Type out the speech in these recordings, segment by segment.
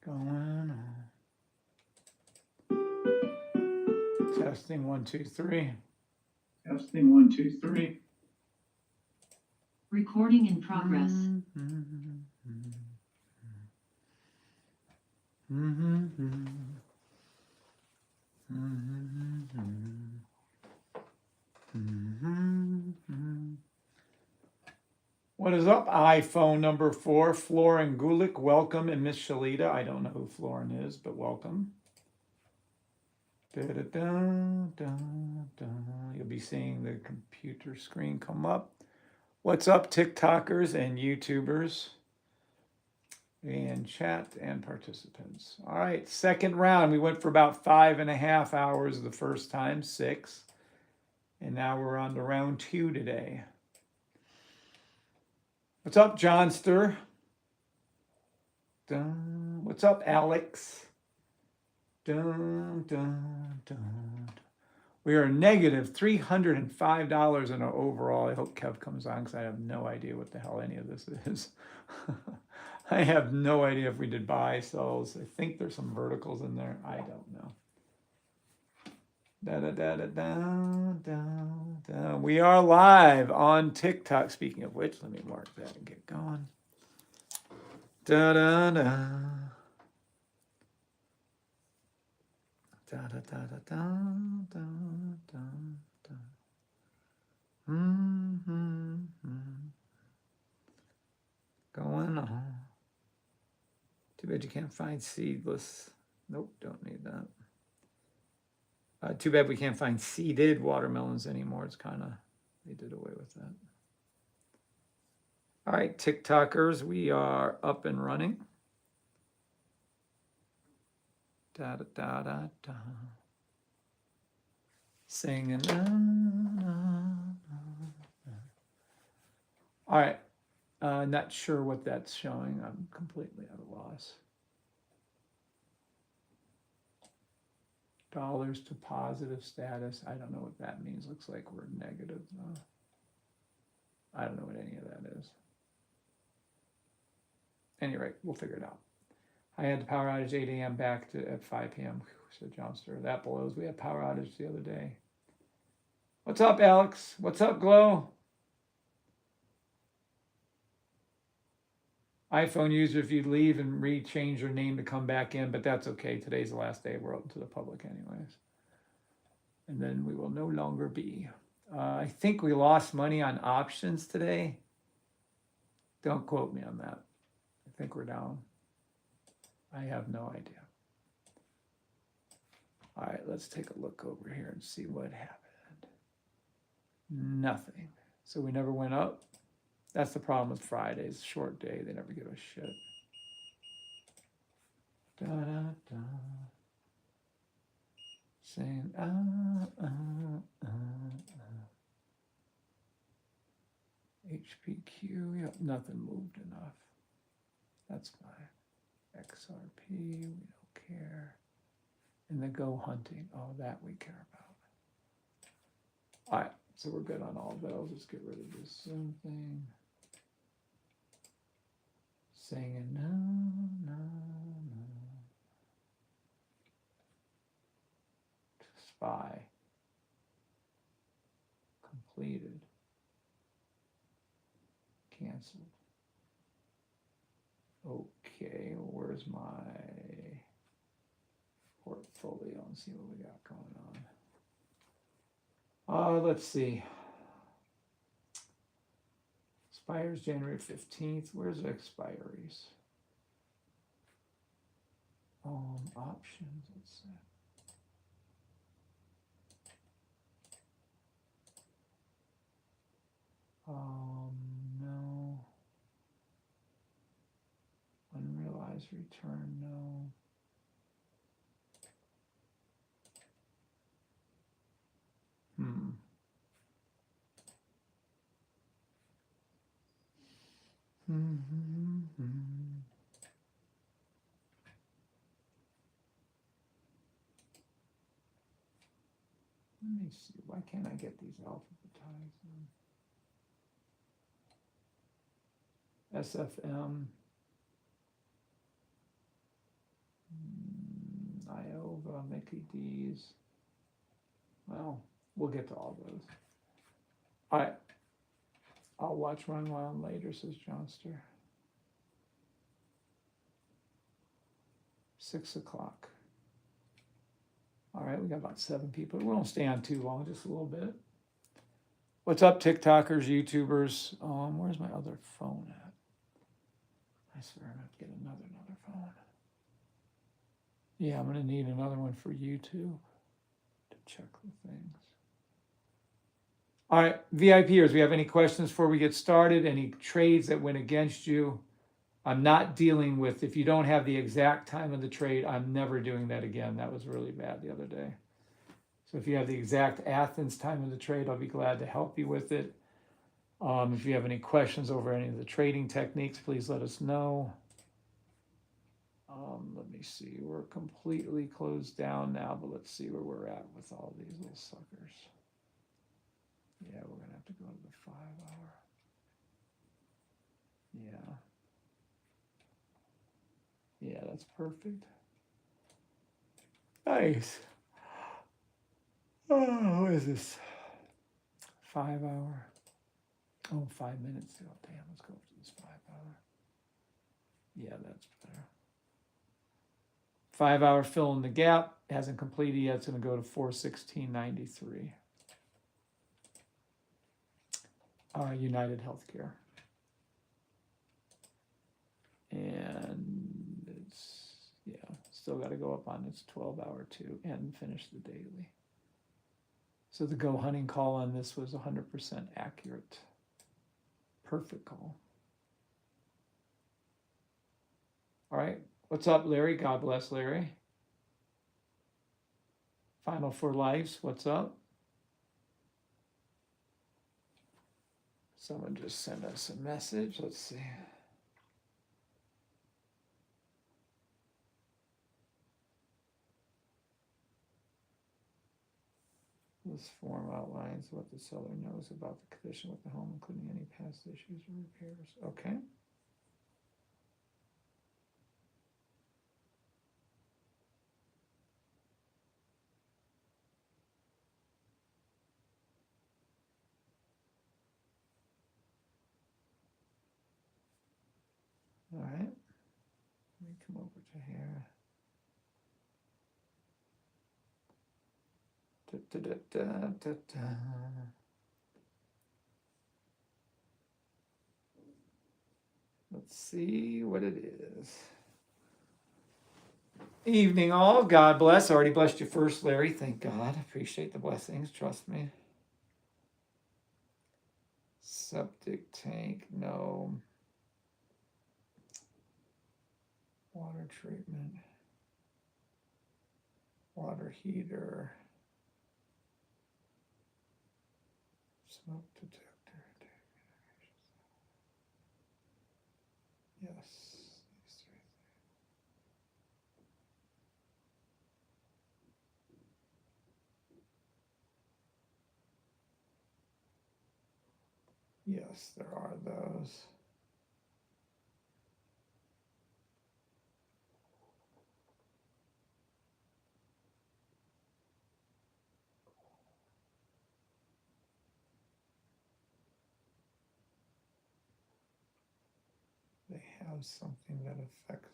Going on. Testing 1, 2, 3. Testing 1, 2, 3. Recording in progress. What is up, iPhone number 4? Florin Gulick, welcome, and Miss Shalita. I don't know who Florin is, but welcome. You'll be seeing the computer screen come up. What's up, TikTokers and YouTubers and chat and participants? All right, second round. We went for about 5.5 hours the first time, 6. And now we're on to round 2 today. What's up, Johnster? What's up, Alex? We are negative $305 in our overall. I hope Kev comes on because I have no idea what the hell any of this is. I have no idea if we did buy, sells. I think there's some verticals in there. I don't know. We are live on TikTok. Speaking of which, let me mark that and get going. Da da da. Da da da da da da da da. Going on. Too bad you can't find seedless. Nope, don't need that. Too bad we can't find seeded watermelons anymore. It's kind of, they did away with that. All right, TikTokers, we are up and running. Da da da da da. Singing. All right, not sure what that's showing. I'm completely at a loss. Dollars to positive status. I don't know what that means. Looks like we're negative. I don't know what any of that is. Anyway, we'll figure it out. I had the power outage 8 a.m. back to at 5 p.m. Said Johnster. That blows. We had power outage the other day. What's up, Alex? What's up, Glow? iPhone user, if you leave and change your name to come back in, but that's okay. Today's the last day. We're open to the public anyways. And then we will no longer be. I think we lost money on options today. Don't quote me on that. I think we're down. I have no idea. All right, let's take a look over here and see what happened. Nothing. So we never went up. That's the problem with Fridays, short day, they never give a shit. Da, da, da. Saying, HPQ, yep, nothing moved enough. That's fine. XRP, we don't care. And the Go Hunting, oh, that we care about. All right, so we're good on all those. Let's get rid of this Zoom thing. Saying no, no, no. Spy. Completed. Canceled. Okay, well, where's my portfolio and see what we got going on. Let's see. Expires January 15th. Where's the expiries? Options, let's see. No. Unrealized return, no. Let me see. Why can't I get these alphabetized? SFM. Iova, Mickey D's. Well, we'll get to all those. All right. I'll watch Run Wild later, says Johnster. 6 o'clock. All right, we got about 7 people. We won't stay on too long, just a little bit. What's up, TikTokers, YouTubers? Where's my other phone at? I swear I'm going to get another phone. Yeah, I'm going to need another one for YouTube to check the things. All right, VIPers, we have any questions before we get started? Any trades that went against you? I'm not dealing with, if you don't have the exact time of the trade, I'm never doing that again. That was really bad the other day. So if you have the exact Athens time of the trade, I'll be glad to help you with it. If you have any questions over any of the trading techniques, please let us know. Let me see, we're completely closed down now, but let's see where we're at with all these little suckers. Yeah, we're gonna have to go to the 5 hour. Yeah. Yeah, that's perfect. Nice. Oh, what is this? 5 hour. Oh, 5 minutes. Oh, damn, let's go to this 5 hour. Yeah, that's better. 5 hour fill in the gap. Hasn't completed yet. It's going to go to 416.93. United Healthcare. And it's, yeah, still got to go up on its 12 hour too and finish the daily. So the Go Hunting call on this was 100% accurate. Perfect call. All right. What's up, Larry? God bless, Larry. Final for Lives. What's up? Someone just sent us a message. Let's see. This form outlines what the seller knows about the condition with the home, including any past issues or repairs. Okay. All right. Let me come over to here. Da, da, da, da, da. Let's see what it is. Evening all. God bless. Already blessed you first, Larry. Thank God. Appreciate the blessings. Trust me. Septic tank, no. Water treatment. Water heater. Smoke detector. Yes. Yes, there are those. They have something that affects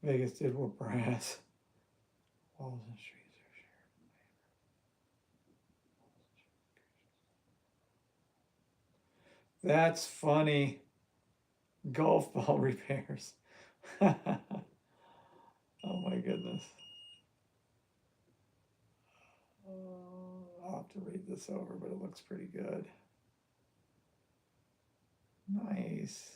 it. Vegas did what brass. Walls and streets are shared. That's funny. Golf ball repairs. Oh my goodness. I'll have to read this over, but it looks pretty good. Nice.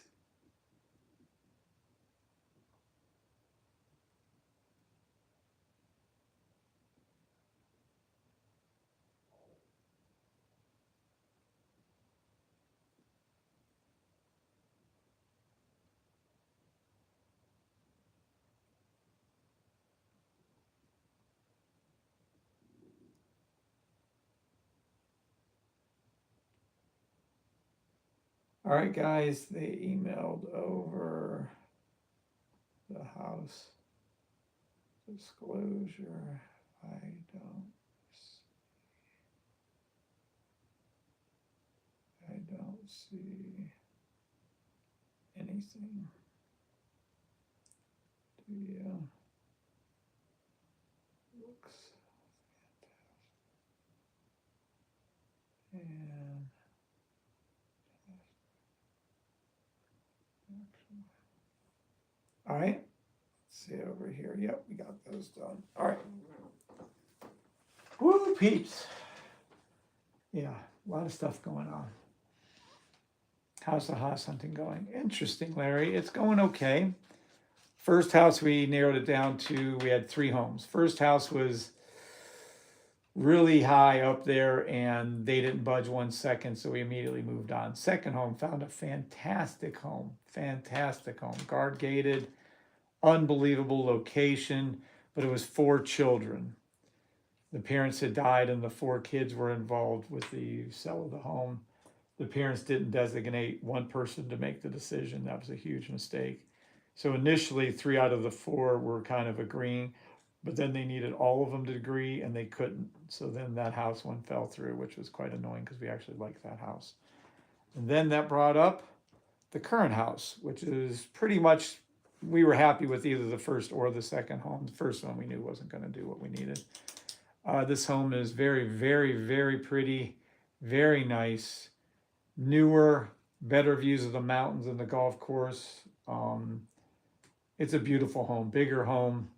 All right, guys, they emailed over the house disclosure. I don't see anything. Do you? Looks fantastic. And all right, let's see over here. Yep, we got those done. All right. Woo, peeps. Yeah, a lot of stuff going on. How's the house hunting going? Interesting, Larry. It's going okay. First house, we narrowed it down to, we had 3 homes. First house was really high up there and they didn't budge 1 second, so we immediately moved on. Second home, found a fantastic home, guard gated, unbelievable location, but it was 4 children. The parents had died and the 4 kids were involved with the sale of the home. The parents didn't designate one person to make the decision. That was a huge mistake. So initially 3 out of the 4 were kind of agreeing, but then they needed all of them to agree and they couldn't. So then that house one fell through, which was quite annoying because we actually liked that house. And then that brought up the current house, which is pretty much, we were happy with either the first or the second home. The first one we knew wasn't going to do what we needed. This home is very, very, very pretty, very nice, newer, better views of the mountains and the golf course. It's a beautiful home, bigger home.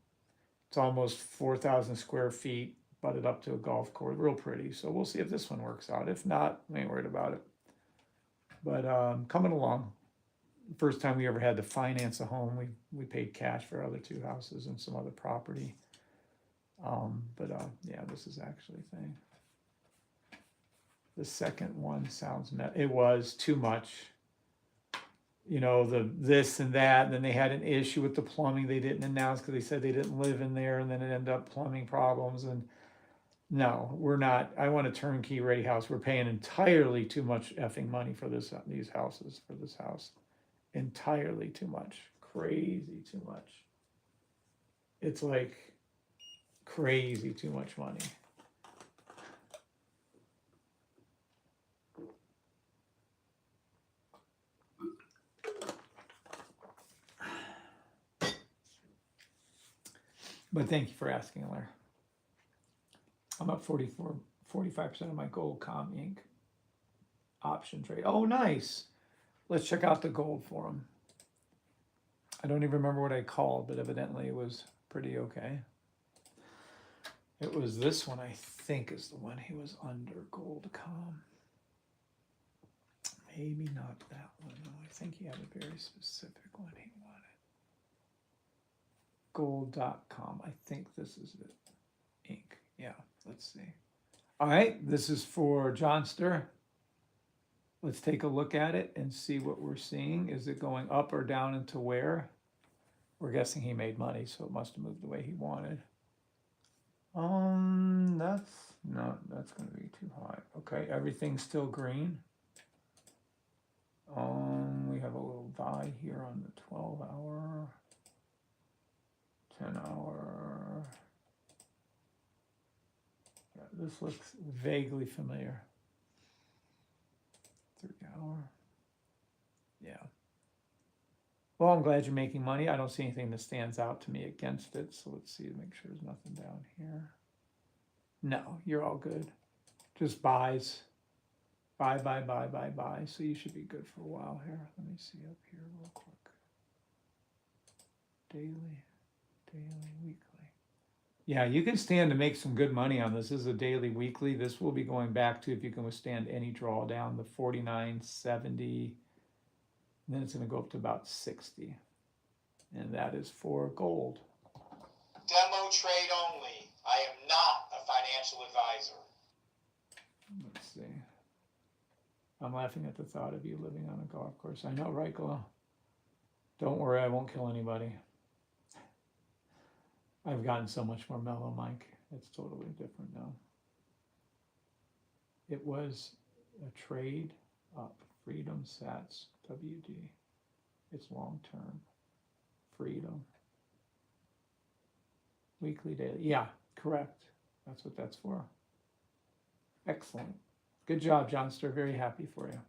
It's almost 4,000 square feet, butted up to a golf course, real pretty. So we'll see if this one works out. If not, we ain't worried about it. But coming along. First time we ever had to finance a home. We paid cash for our other 2 houses and some other property. Yeah, this is actually thing. The second one sounds, it was too much. You know, the this and that, and then they had an issue with the plumbing they didn't announce because they said they didn't live in there, and then it ended up plumbing problems. And no, we're not. I want a turnkey ready house. We're paying entirely too much effing money for these houses, for this house. Entirely too much. Crazy too much. It's like crazy too much money. But thank you for asking, Larry. I'm up 45% of my gold com Inc. option trade. Oh, nice. Let's check out the gold for them. I don't even remember what I called, but evidently it was pretty okay. It was this one, I think, is the one he was under, Gold.com. Maybe not that one, though. I think he had a very specific one he wanted. Gold.com. I think this is it. Inc. Yeah, let's see. All right, this is for Johnster. Let's take a look at it and see what we're seeing. Is it going up or down into where? We're guessing he made money, so it must have moved the way he wanted. That's going to be too high. Okay, everything's still green. We have a little buy here on the 12-hour, 10-hour. Yeah, this looks vaguely familiar. 3-hour. Yeah. Well, I'm glad you're making money. I don't see anything that stands out to me against it. So let's see, make sure there's nothing down here. No, you're all good. Just buys. Buy. So you should be good for a while here. Let me see up here real quick. Daily, weekly. Yeah, you can stand to make some good money on this. This is a daily, weekly. This will be going back to, if you can withstand any drawdown, the 49.70. Then it's going to go up to about 60. And that is for gold. Demo trade only. I am not a financial advisor. Let's see. I'm laughing at the thought of you living on a golf course. I know, right, Glow? Don't worry, I won't kill anybody. I've gotten so much more mellow, Mike. It's totally different now. It was a trade up. Freedom Sats WD. It's long term. Freedom. Weekly, daily. Yeah, correct. That's what that's for. Excellent. Good job, Johnster. Very happy for you.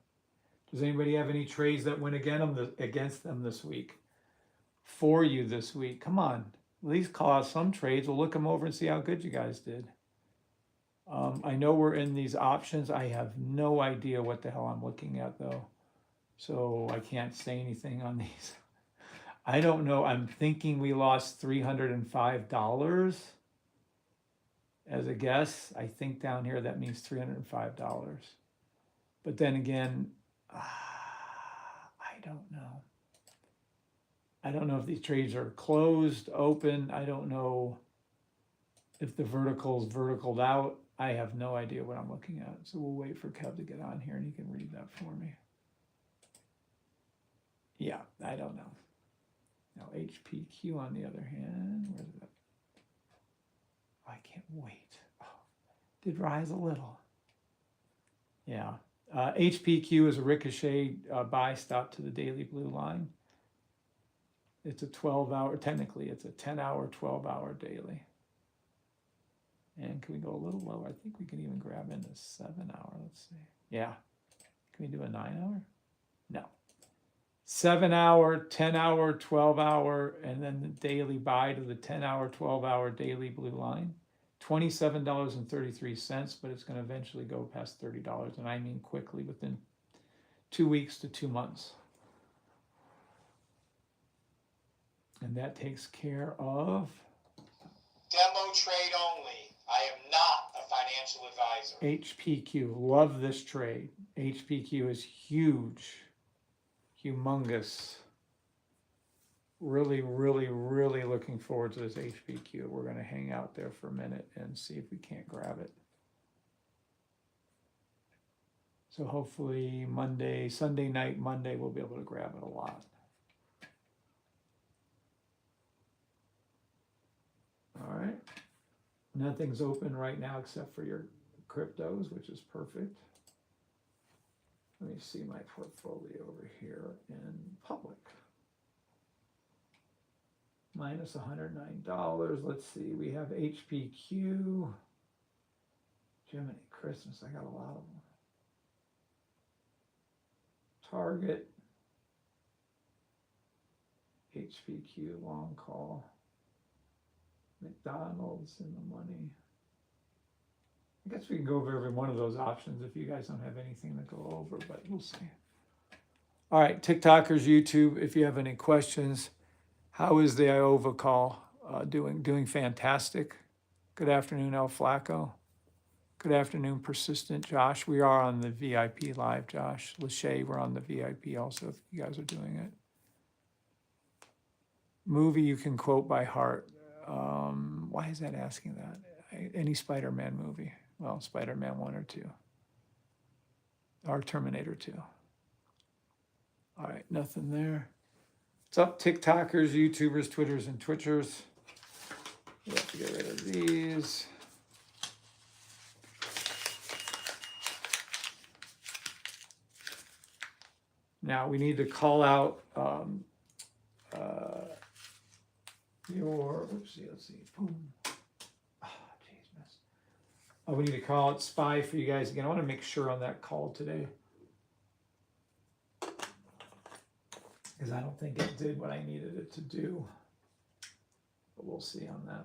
Does anybody have any trades that went against them this week? For you this week? Come on. At least call out some trades. We'll look them over and see how good you guys did. I know we're in these options. I have no idea what the hell I'm looking at, though. So I can't say anything on these. I don't know. I'm thinking we lost $305 as a guess. I think down here that means $305. But then again, I don't know. I don't know if these trades are closed, open. I don't know if the vertical's verticaled out. I have no idea what I'm looking at. So we'll wait for Kev to get on here and he can read that for me. Yeah, I don't know. Now HPQ on the other hand, where's it? I can't wait. Oh, did rise a little. Yeah. HPQ is a ricochet buy stop to the daily blue line. It's a 12-hour, technically it's a 10-hour, 12-hour daily. And can we go a little lower? I think we can even grab into 7-hour. Let's see. Yeah. Can we do a 9-hour? No. 7-hour, 10-hour, 12-hour, and then the daily buy to the 10-hour, 12-hour daily blue line. $27.33, but it's going to eventually go past $30. And I mean quickly, within 2 weeks to 2 months. And that takes care of demo trade only. I am not a financial advisor. HPQ. Love this trade. HPQ is huge, humongous. Really, really, really looking forward to this HPQ. We're going to hang out there for a minute and see if we can't grab it. So hopefully Monday, Sunday night, Monday, we'll be able to grab it a lot. All right. Nothing's open right now except for your cryptos, which is perfect. Let me see my portfolio over here in public. Minus $109. Let's see. We have HPQ. Jiminy Christmas. I got a lot of them. Target. HPQ long call. McDonald's in the money. I guess we can go over every one of those options if you guys don't have anything to go over, but we'll see. All right, TikTokers, YouTube, if you have any questions, how is the IOVA call doing? Doing fantastic. Good afternoon, El Flaco. Good afternoon, Persistent Josh. We are on the VIP live, Josh. Lachey, we're on the VIP also, if you guys are doing it. Movie you can quote by heart. Why is that asking that? Any Spider-Man movie. Well, Spider-Man 1 or 2. Or Terminator 2. All right, nothing there. What's up, TikTokers, YouTubers, Twitters, and Twitchers? We have to get rid of these. Now we need to call out your, let's see, boom. Ah, jeez, mess. Oh, we need to call out Spy for you guys again. I want to make sure on that call today, because I don't think it did what I needed it to do. But we'll see on that.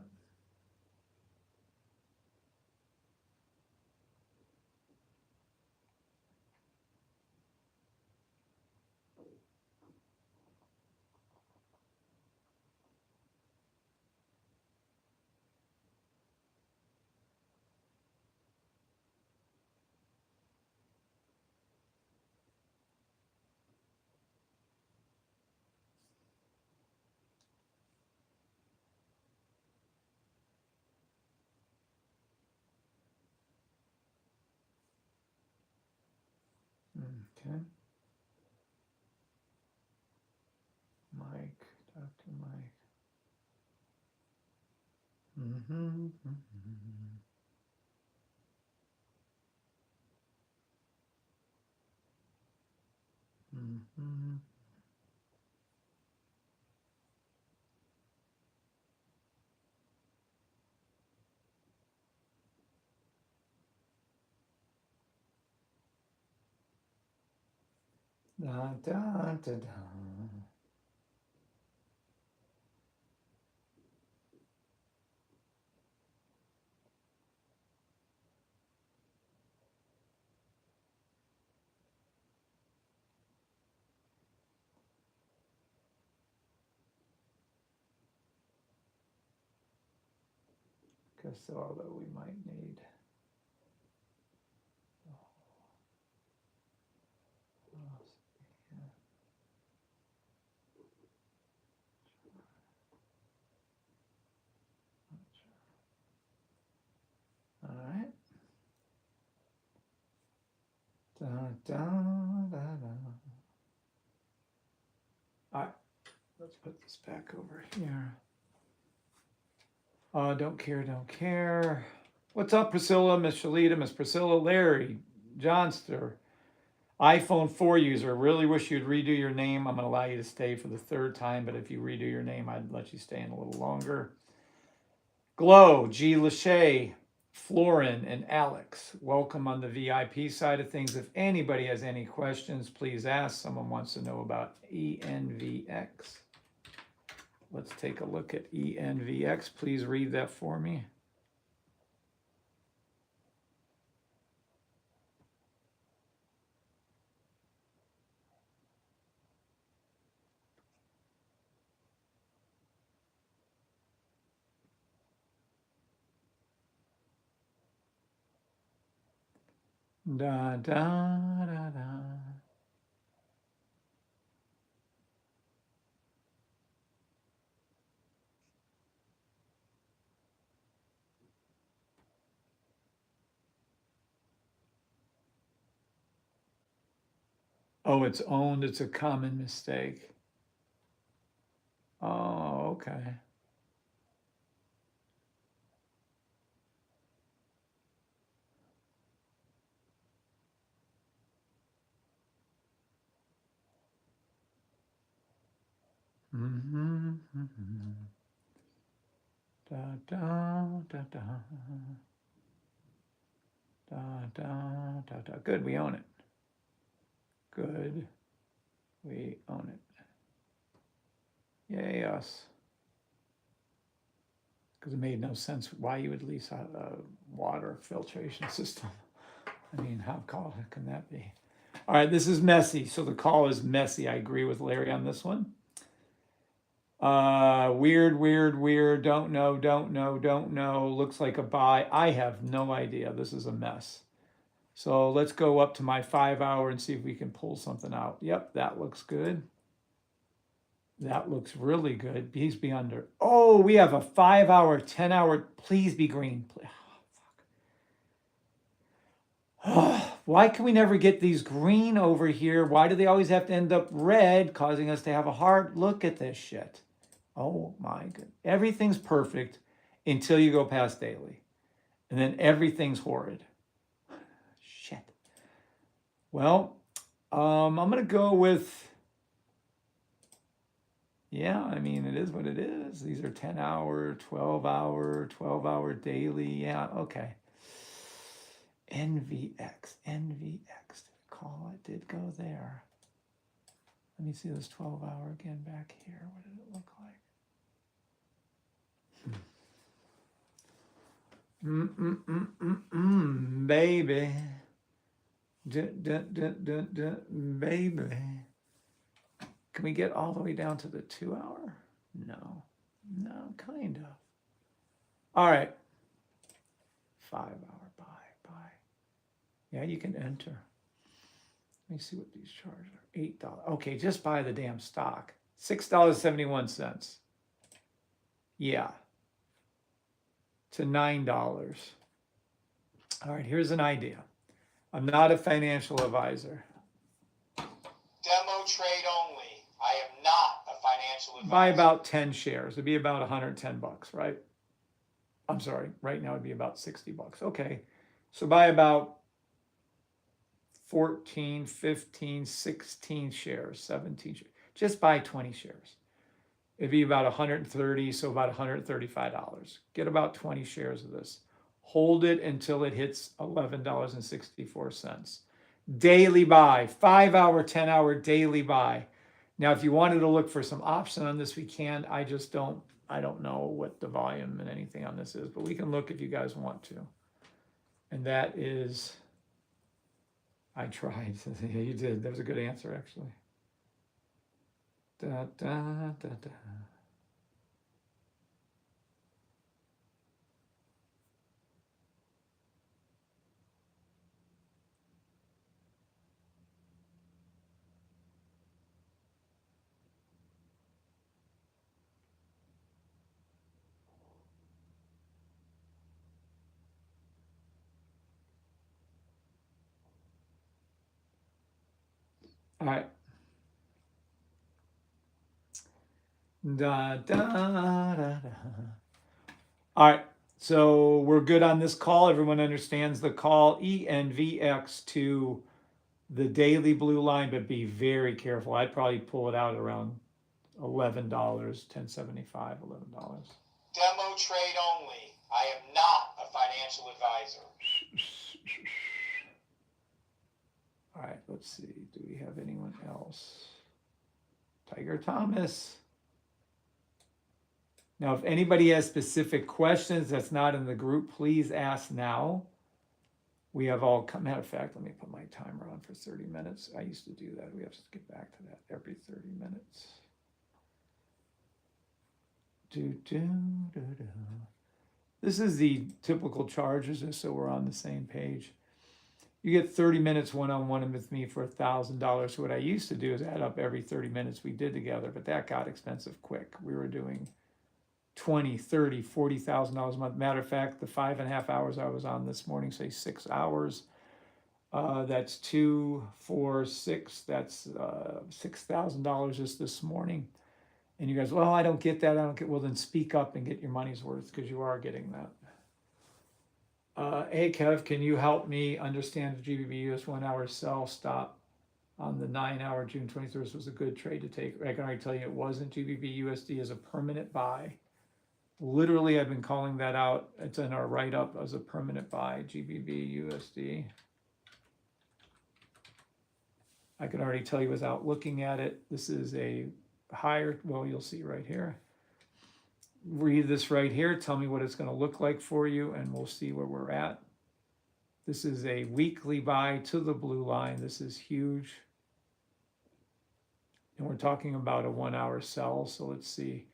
Okay. Mike, Dr. Mike. Mm-hmm. Mm-hmm. Da, da, da, da. Although we might need. All right. Da, da, da, da. All right. Let's put this back over here. Don't care. What's up, Priscilla, Miss Shalita, Miss Priscilla, Larry, Johnster, iPhone 4 user. Really wish you'd redo your name. I'm going to allow you to stay for the third time, but if you redo your name, I'd let you stay in a little longer. Glow, G. Lachey, Florin, and Alex. Welcome on the VIP side of things. If anybody has any questions, please ask. Someone wants to know about ENVX. Let's take a look at ENVX. Please read that for me. Da, da, da, da. Oh, it's owned. It's a common mistake. Oh, okay. Mm-hmm. Da, da, da, da. Da, da, da, da. Good, we own it. Good, we own it. Yay, us. Because it made no sense why you would lease a water filtration system. I mean, how can that be? All right, this is messy. So the call is messy. I agree with Larry on this one. Weird. Don't know. Looks like a buy. I have no idea. This is a mess. So let's go up to my 5 hour and see if we can pull something out. Yep, that looks good. That looks really good. Please be under. Oh, we have a 5 hour, 10 hour. Please be green. Oh, why can we never get these green over here? Why do they always have to end up red, causing us to have a hard look at this shit? Oh my goodness. Everything's perfect until you go past daily. And then everything's horrid. Shit. Well, I'm going to go with, yeah, I mean, it is what it is. These are 10 hour, 12 hour daily. Yeah, okay. NVX. Call it did go there. Let me see this 12 hour again back here. What did it look like? Baby. Baby. Can we get all the way down to the 2 hour? No, kind of. All right. 5 hour buy. Yeah, you can enter. Let me see what these charges are. $8. Okay, just buy the damn stock. $6.71. Yeah. To $9. All right, here's an idea. I'm not a financial advisor. Demo trade only. I am not a financial advisor. Buy about 10 shares. It'd be about $110, right? I'm sorry, right now it'd be about $60. Okay, so buy about 14, 15, 16 shares, 17 shares. Just buy 20 shares. It'd be about 130, so about $135. Get about 20 shares of this. Hold it until it hits $11.64. Daily buy, 5 hour, 10 hour daily buy. Now, if you wanted to look for some option on this, we can. I don't know what the volume and anything on this is, but we can look if you guys want to. And that is, I tried. Yeah, you did. That was a good answer, actually. Da, da, da, da. All right. Da, da, da, da. All right. So we're good on this call. Everyone understands the call. ENVX to the daily blue line, but be very careful. I'd probably pull it out around $11, $10.75, $11. Demo trade only. I am not a financial advisor. All right, let's see. Do we have anyone else? Tiger Thomas. Now, if anybody has specific questions that's not in the group, please ask now. We have all, matter of fact, let me put my timer on for 30 minutes. I used to do that. We have to get back to that every 30 minutes. This is the typical charges, just so we're on the same page. You get 30 minutes one-on-one with me for $1,000. So what I used to do is add up every 30 minutes we did together, but that got expensive quick. We were doing $20,000, $30,000, $40,000 a month. Matter of fact, the 5.5 hours I was on this morning, say 6 hours, that's 2, 4, 6, that's $6,000 just this morning. And you guys, well, I don't get that. I don't get, well, then speak up and get your money's worth, because you are getting that. Hey, Kev, can you help me understand the GBP US 1 hour sell stop on the 9 hour June 23rd was a good trade to take? I can already tell you it wasn't. GBP USD as a permanent buy. Literally, I've been calling that out. It's in our write-up as a permanent buy, GBP USD. I can already tell you without looking at it, this is a higher, well, you'll see right here. Read this right here, tell me what it's going to look like for you, and we'll see where we're at. This is a weekly buy to the blue line. This is huge. And we're talking about a 1 hour sell, so let's see.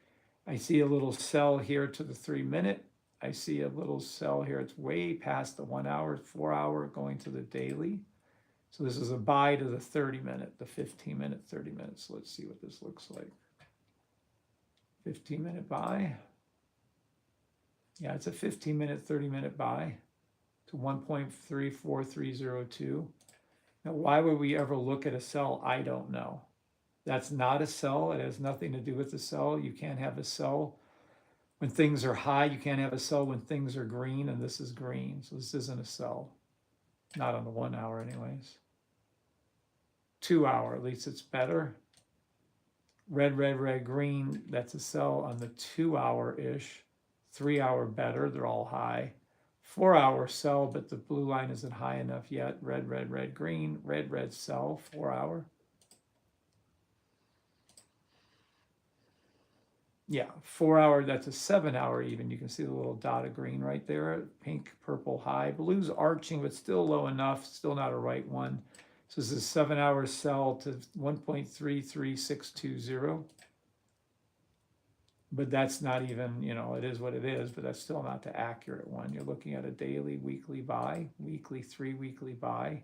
I see a little sell here to the 3 minute. I see a little sell here. It's way past the 1 hour, 4 hour going to the daily. So this is a buy to the 30 minute, the 15 minute, 30 minutes. Let's see what this looks like. 15 minute buy. Yeah, it's a 15 minute, 30 minute buy to 1.34302. Now, why would we ever look at a sell? I don't know. That's not a sell. It has nothing to do with the sell. You can't have a sell when things are high. You can't have a sell when things are green, and this is green. So this isn't a sell. Not on the 1 hour anyways. 2 hour, at least it's better. Red, red, red, green, that's a sell on the 2 hour-ish. 3 hour better, they're all high. 4 hour sell, but the blue line isn't high enough yet. Red, red, red, green, red, red, sell, 4 hour. Yeah, 4 hour, that's a 7 hour even. You can see the little dot of green right there. Pink, purple, high. Blue's arching, but still low enough. Still not a right one. So this is 7 hour sell to 1.33620. But that's not even, it is what it is, but that's still not the accurate one. You're looking at a daily, weekly buy, weekly, 3 weekly buy.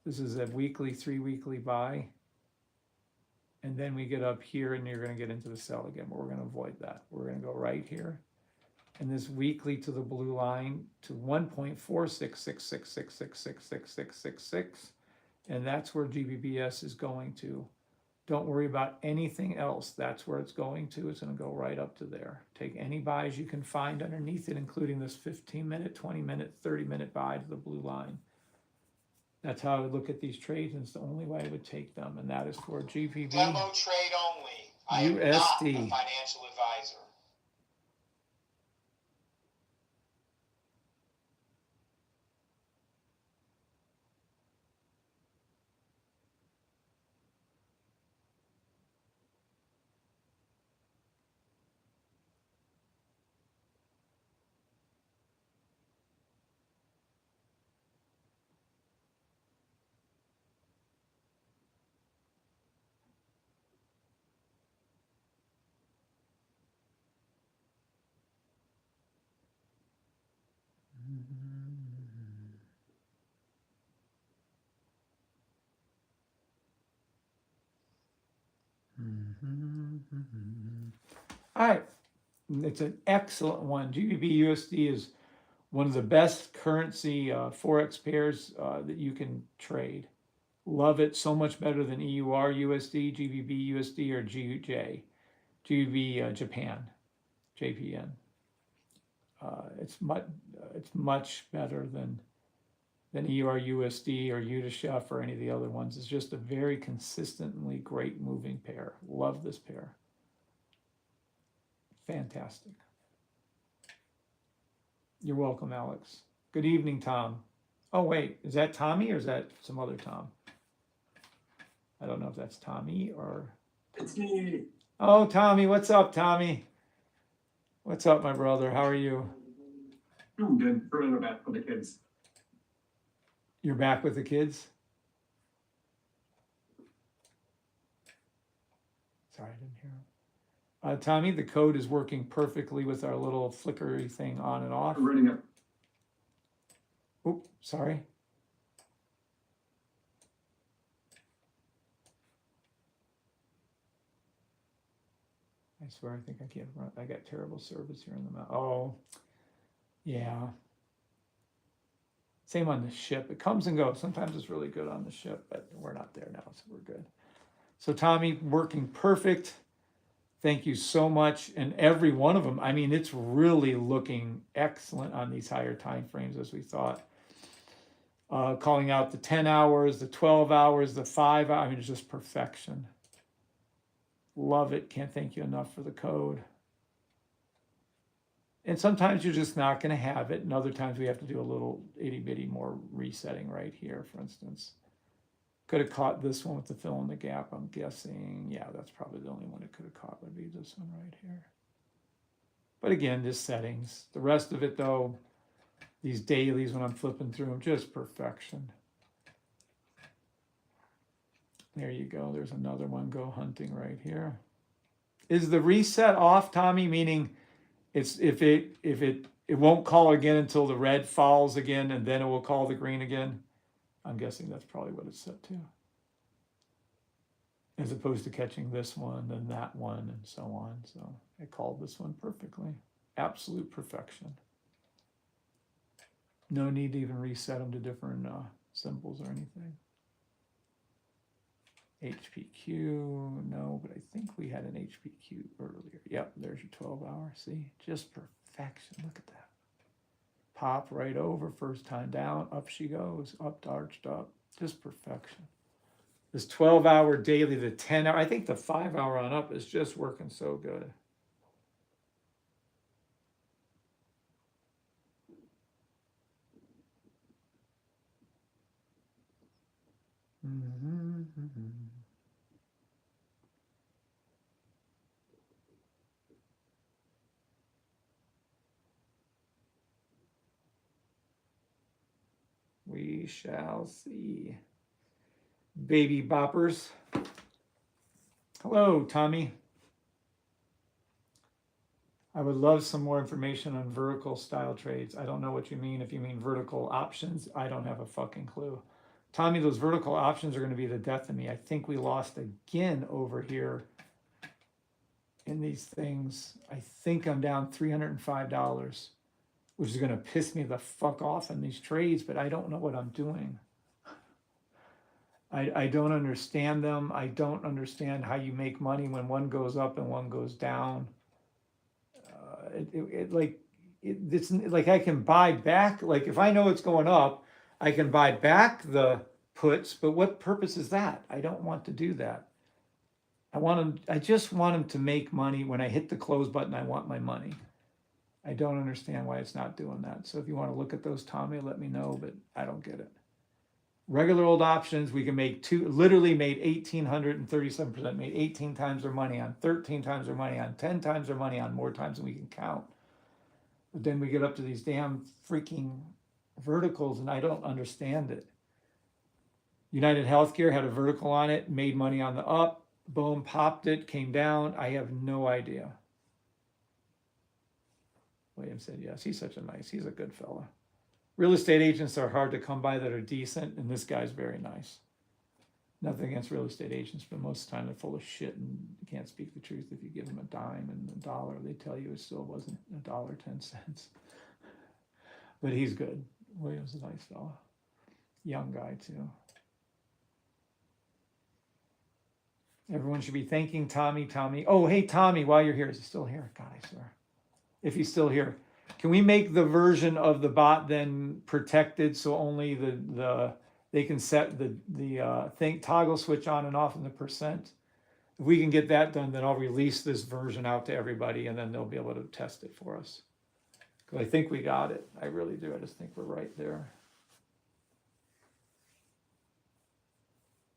This is a weekly, 3 weekly buy. And then we get up here and you're going to get into the sell again, but we're going to avoid that. We're going to go right here. And this weekly to the blue line to 1.466666666666. And that's where GBBS is going to. Don't worry about anything else. That's where it's going to. It's going to go right up to there. Take any buys you can find underneath it, including this 15 minute, 20 minute, 30 minute buy to the blue line. That's how I would look at these trades, and it's the only way I would take them, and that is for GBP. Demo trade only. I am not a financial advisor. All right, it's an excellent one. GBP USD is one of the best currency forex pairs that you can trade. Love it, so much better than EUR USD, GBP USD, or GBP Japan, JPN. It's much better than EUR USD or UDSHF or any of the other ones. It's just a very consistently great moving pair. Love this pair. Fantastic. You're welcome, Alex. Good evening, Tom. Oh, wait, is that Tommy or is that some other Tom? I don't know if that's Tommy or... It's me. Oh, Tommy, what's up, Tommy? What's up, my brother? How are you? I'm good. Bringing it back for the kids. You're back with the kids? Sorry, I didn't hear him. Tommy, the code is working perfectly with our little flickery thing on and off. I'm running up. Oop, sorry. I swear, I think I can't run. I got terrible service here in the mountain. Oh, yeah. Same on the ship. It comes and goes. Sometimes it's really good on the ship, but we're not there now, so we're good. So Tommy, working perfect. Thank you so much. And every one of them, I mean, it's really looking excellent on these higher time frames as we thought. Calling out the 10 hours, the 12 hours, the 5 hours. I mean, it's just perfection. Love it. Can't thank you enough for the code. And sometimes you're just not going to have it. And other times we have to do a little itty bitty more resetting right here, for instance. Could have caught this one with the fill in the gap, I'm guessing. Yeah, that's probably the only one it could have caught would be this one right here. But again, just settings. The rest of it, though, these dailies when I'm flipping through them, just perfection. There you go. There's another one. Go hunting right here. Is the reset off, Tommy? Meaning it's if it won't call again until the red falls again and then it will call the green again? I'm guessing that's probably what it's set to. As opposed to catching this one, then that one, and so on. So I called this one perfectly. Absolute perfection. No need to even reset them to different symbols or anything. HPQ, no, but I think we had an HPQ earlier. Yep, there's your 12 hour. See, just perfection. Look at that. Pop right over, first time down, up she goes, up, arched up. Just perfection. This 12 hour daily, the 10 hour, I think the 5 hour on up is just working so good. We shall see. Baby boppers. Hello, Tommy. I would love some more information on vertical style trades. I don't know what you mean. If you mean vertical options, I don't have a fucking clue. Tommy, those vertical options are going to be the death of me. I think we lost again over here in these things. I think I'm down $305, which is going to piss me the fuck off in these trades, but I don't know what I'm doing. I don't understand them. I don't understand how you make money when one goes up and one goes down. It's like I can buy back, like if I know it's going up, I can buy back the puts, but what purpose is that? I don't want to do that. I just want them to make money. When I hit the close button, I want my money. I don't understand why it's not doing that. So if you want to look at those, Tommy, let me know, but I don't get it. Regular old options, we can make literally made 1,837%, made 18 times their money on, 13 times their money on, 10 times their money on, more times than we can count. But then we get up to these damn freaking verticals and I don't understand it. United Healthcare had a vertical on it, made money on the up, boom, popped it, came down. I have no idea. William said yes, he's he's a good fella. Real estate agents are hard to come by that are decent, and this guy's very nice. Nothing against real estate agents, but most of the time they're full of shit and you can't speak the truth. If you give them a dime and a dollar, they tell you it still wasn't $1.10. But he's good. William's a nice fella. Young guy too. Everyone should be thanking Tommy. Oh, hey, Tommy, while you're here, is he still here? God, I swear. If he's still here. Can we make the version of the bot then protected so only they can set the toggle switch on and off in the percent? If we can get that done, then I'll release this version out to everybody and then they'll be able to test it for us. Because I think we got it. I really do. I just think we're right there.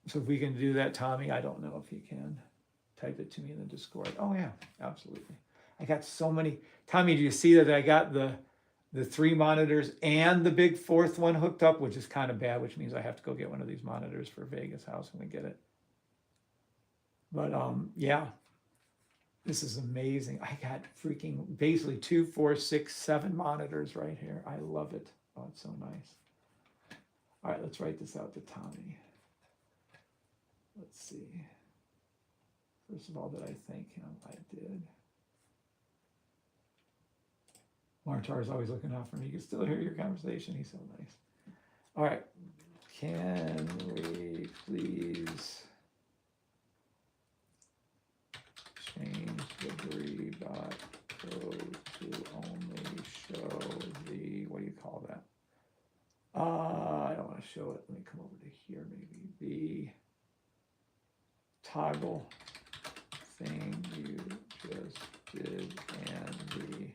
So if we can do that, Tommy, I don't know if you can. Type it to me in the Discord. Oh yeah, absolutely. I got so many. Tommy, do you see that I got the 3 monitors and the big 4th one hooked up, which is kind of bad, which means I have to go get one of these monitors for Vegas house when we get it. But yeah, this is amazing. I got freaking basically 2, 4, 6, 7 monitors right here. I love it. Oh, it's so nice. All right, let's write this out to Tommy. Let's see. First of all, did I thank him? I did. Martar is always looking out for me. You can still hear your conversation. He's so nice. All right. Can we please change the Breebot code to only show the, what do you call that? I don't want to show it. Let me come over to here, maybe. The toggle thing you just did and the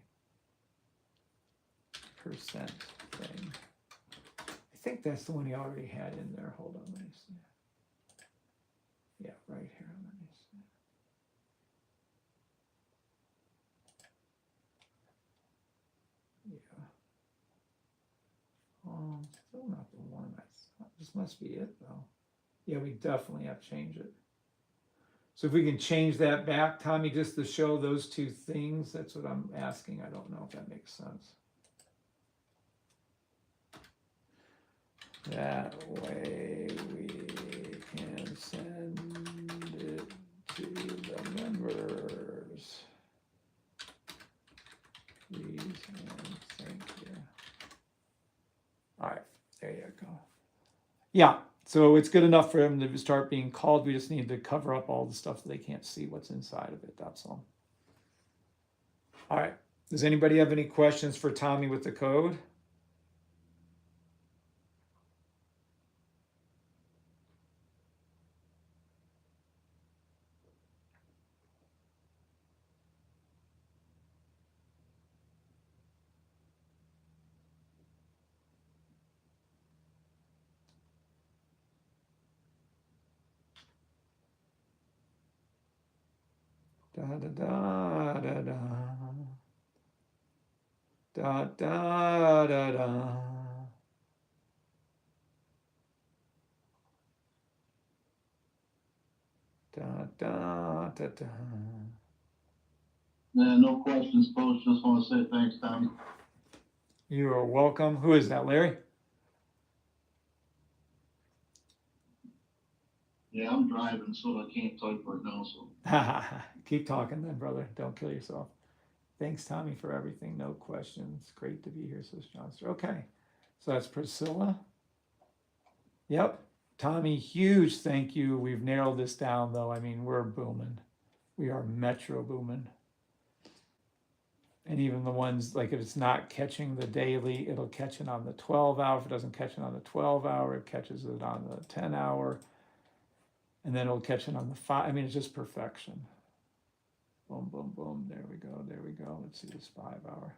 percent thing. I think that's the one he already had in there. Hold on, let me see. Yeah, right here. Let me see. Yeah. Still not the one. This must be it though. Yeah, we definitely have to change it. So if we can change that back, Tommy, just to show those two things, that's what I'm asking. I don't know if that makes sense. That way we can send it to the members. Please and thank you. All right, there you go. Yeah, so it's good enough for them to start being called. We just need to cover up all the stuff so they can't see what's inside of it. That's all. All right. Does anybody have any questions for Tommy with the code? Da da da da da. Da da da da. Da da da da. No questions posed. Just want to say thanks, Tommy. You are welcome. Who is that, Larry? Yeah, I'm driving, so I can't type right now, so. Keep talking then, brother. Don't kill yourself. Thanks, Tommy, for everything. No questions. Great to be here, says Johnster. Okay. So that's Priscilla. Yep. Tommy, huge thank you. We've narrowed this down, though. I mean, we're booming. We are metro booming. And even the ones, like if it's not catching the daily, it'll catch it on the 12-hour. If it doesn't catch it on the 12-hour, it catches it on the 10-hour. And then it'll catch it on the 5. I mean, it's just perfection. Boom, boom, boom. There we go. There we go. Let's see this 5-hour.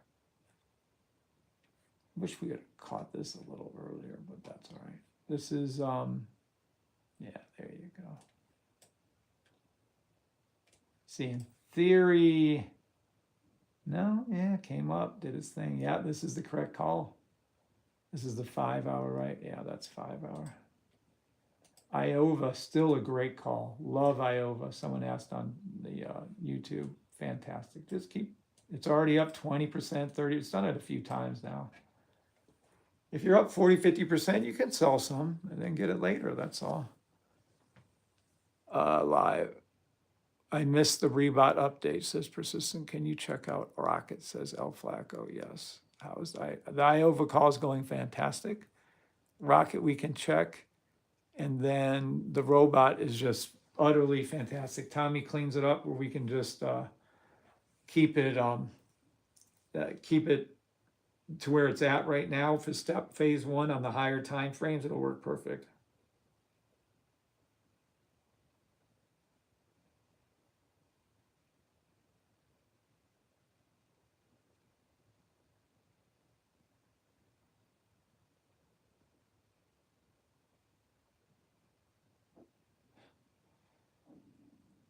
Wish we had caught this a little earlier, but that's all right. This is, yeah, there you go. See, in theory, no, yeah, came up, did its thing. Yeah, this is the correct call. This is the 5-hour, right? Yeah, that's 5-hour. Iova, still a great call. Love Iova. Someone asked on the YouTube. Fantastic. Just keep, it's already up 20%, 30. It's done it a few times now. If you're up 40, 50%, you can sell some and then get it later. That's all. Live. I missed the Rebot update, says Persistent. Can you check out Rocket, says El Flaco. Yes. How's the Iova call is going fantastic. Rocket, we can check. And then the robot is just utterly fantastic. Tommy cleans it up where we can just keep it to where it's at right now for phase 1 on the higher time frames. It'll work perfect.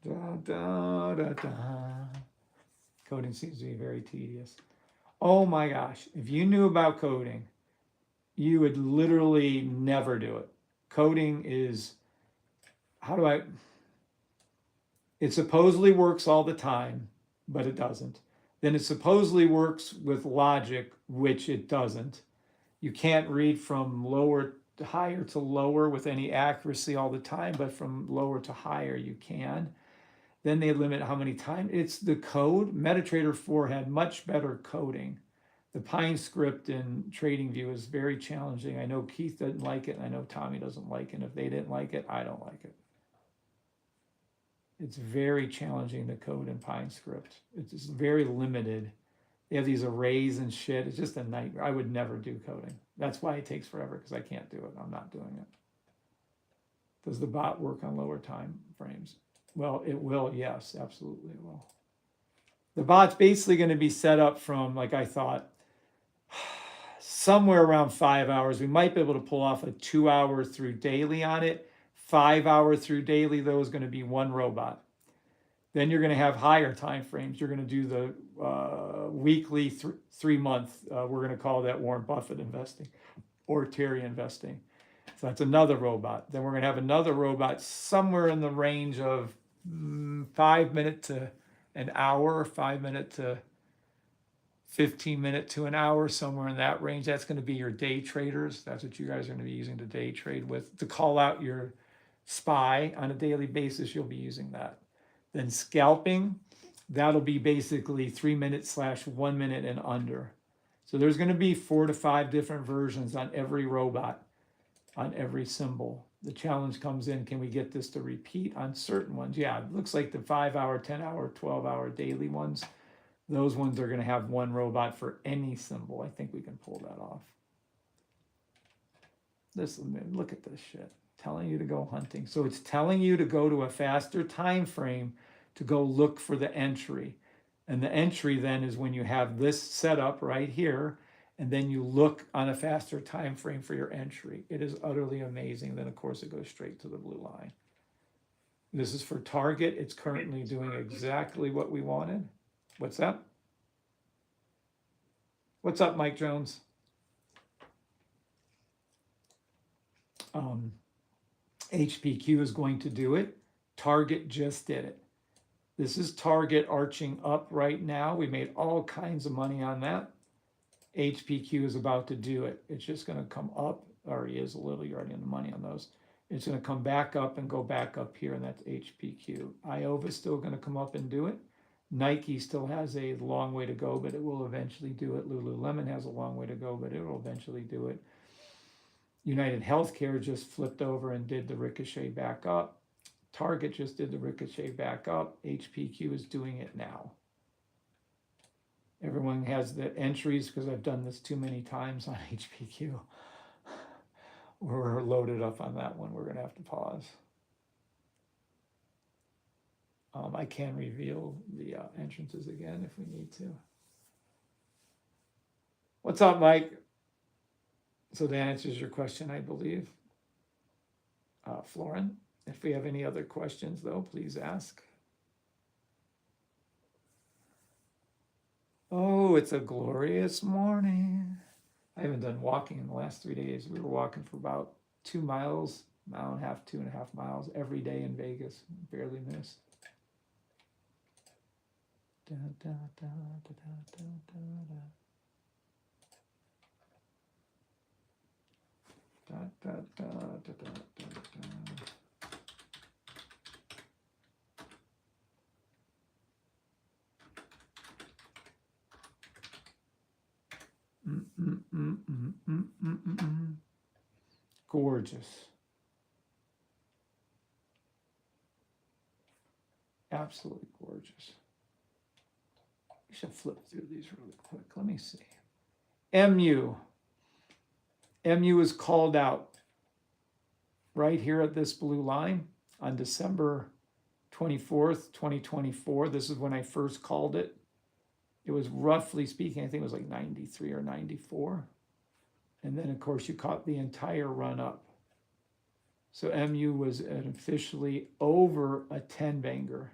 Da, da, da, da. Coding seems to be very tedious. Oh my gosh, if you knew about coding, you would literally never do it. Coding is, it supposedly works all the time, but it doesn't. Then it supposedly works with logic, which it doesn't. You can't read from higher to lower with any accuracy all the time, but from lower to higher you can. Then they limit how many times. It's the code. MetaTrader 4 had much better coding. The Pine script in TradingView is very challenging. I know Keith doesn't like it, and I know Tommy doesn't like it. And if they didn't like it, I don't like it. It's very challenging to code in Pine script. It's just very limited. They have these arrays and shit. It's just a nightmare. I would never do coding. That's why it takes forever, because I can't do it. I'm not doing it. Does the bot work on lower time frames? Well, it will, yes, absolutely it will. The bot's basically going to be set up from, like I thought, somewhere around 5 hours. We might be able to pull off a 2-hour through daily on it. 5-hour through daily, though, is going to be one robot. Then you're going to have higher time frames. You're going to do the weekly 3-month. We're going to call that Warren Buffett investing or Terry investing. So that's another robot. Then we're going to have another robot somewhere in the range of 5 minute to an hour, 5 minute to 15 minute to an hour, somewhere in that range. That's going to be your day traders. That's what you guys are going to be using to day trade with. To call out your SPY on a daily basis, you'll be using that. Then scalping, that'll be basically 3 minutes / 1 minute and under. So there's going to be 4 to 5 different versions on every robot, on every symbol. The challenge comes in, can we get this to repeat on certain ones? Yeah, it looks like the 5-hour, 10-hour, 12-hour daily ones, those ones are going to have one robot for any symbol. I think we can pull that off. Look at this shit. Telling you to go hunting. So it's telling you to go to a faster time frame to go look for the entry. And the entry then is when you have this set up right here, and then you look on a faster time frame for your entry. It is utterly amazing. Then of course it goes straight to the blue line. This is for target. It's currently doing exactly what we wanted. What's that? What's up, Mike Jones? HPQ is going to do it. Target just did it. This is Target arching up right now. We made all kinds of money on that. HPQ is about to do it. It's just going to come up. Already is a little. You're already in the money on those. It's going to come back up and go back up here, and that's HPQ. IOVA is still going to come up and do it. Nike still has a long way to go, but it will eventually do it. Lululemon has a long way to go, but it will eventually do it. United Healthcare just flipped over and did the ricochet back up. Target just did the ricochet back up. HPQ is doing it now. Everyone has the entries because I've done this too many times on HPQ. We're loaded up on that one. We're going to have to pause. I can reveal the entrances again if we need to. What's up, Mike? So that answers your question, I believe. Florin, if we have any other questions, though, please ask. Oh, it's a glorious morning. I haven't done walking in the last 3 days. We were walking for about 2 miles, mile and a half, 2.5 miles every day in Vegas. Barely missed. Da, da, da, da, da, da, da. Da, da, da, da, da, da, da. Gorgeous. Absolutely gorgeous. We should flip through these really quick. Let me see. MU. MU is called out right here at this blue line on December 24th, 2024. This is when I first called it. It was roughly speaking, I think it was like 93 or 94. And then, of course, you caught the entire run up. So MU was officially over a 10 banger.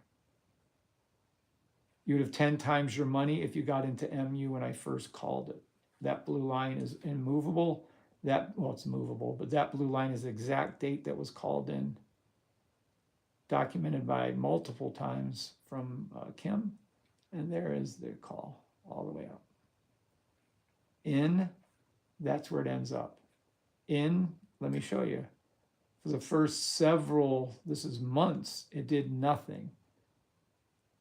You would have 10 times your money if you got into MU when I first called it. That blue line is immovable. Well, it's movable, but that blue line is the exact date that was called in, documented by multiple times from Kim. And there is the call all the way up. In, that's where it ends up. In, let me show you. For the first several, this is months, it did nothing.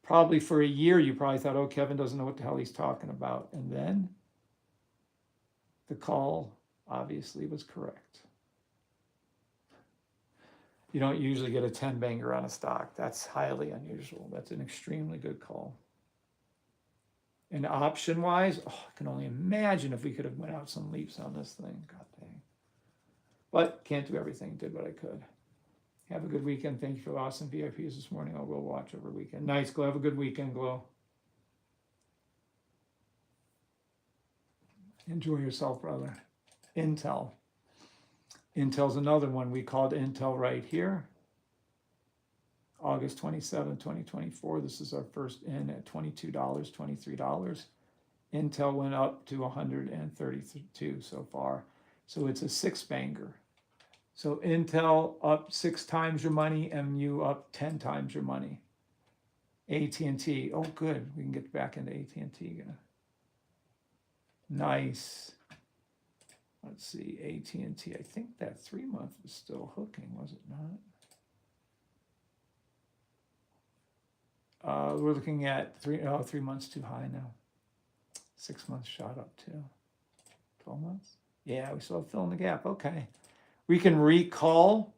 Probably for a year, you probably thought, oh, Kevin doesn't know what the hell he's talking about. And then the call obviously was correct. You don't usually get a 10 banger on a stock. That's highly unusual. That's an extremely good call. And option wise, I can only imagine if we could have went out some leaps on this thing. God dang. But can't do everything. Did what I could. Have a good weekend. Thank you for the awesome VIPs this morning. I will watch over weekend. Nice, Glow. Have a good weekend, Glow. Enjoy yourself, brother. Intel. Intel's another one. We called Intel right here. August 27, 2024. This is our first in at $22, $23. Intel went up to 132 so far. So it's a 6 banger. So Intel up 6 times your money, MU up 10 times your money. AT&T, oh good, we can get back into AT&T again. Nice. Let's see, AT&T, I think that 3-month was still hooking, was it not? We're looking at 3 months too high now. 6 months shot up too. 12 months? Yeah, we still have fill in the gap, okay. We can recall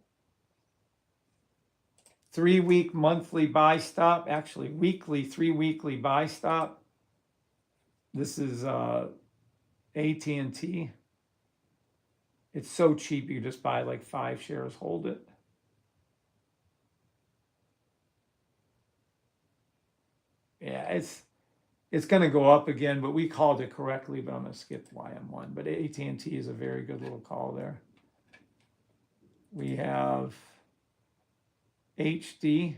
3-week monthly buy stop, actually weekly, 3 weekly buy stop. This is AT&T. It's so cheap, you just buy like 5 shares, hold it. Yeah, it's going to go up again, but we called it correctly, but I'm going to skip YM1. But AT&T is a very good little call there. We have HD.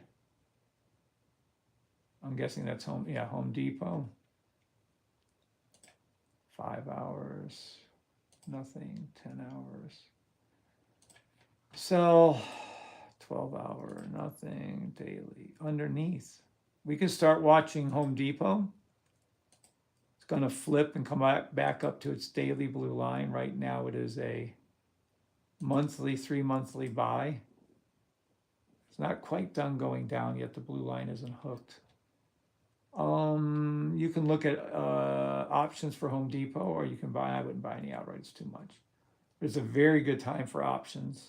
I'm guessing that's Home Depot. 5 hours, nothing, 10 hours. Sell, 12 hour, nothing, daily, underneath. We can start watching Home Depot. It's going to flip and come back up to its daily blue line. Right now it is a monthly, 3 monthly buy. It's not quite done going down yet. The blue line isn't hooked. You can look at options for Home Depot, or you can buy, I wouldn't buy any outright, it's too much. It's a very good time for options.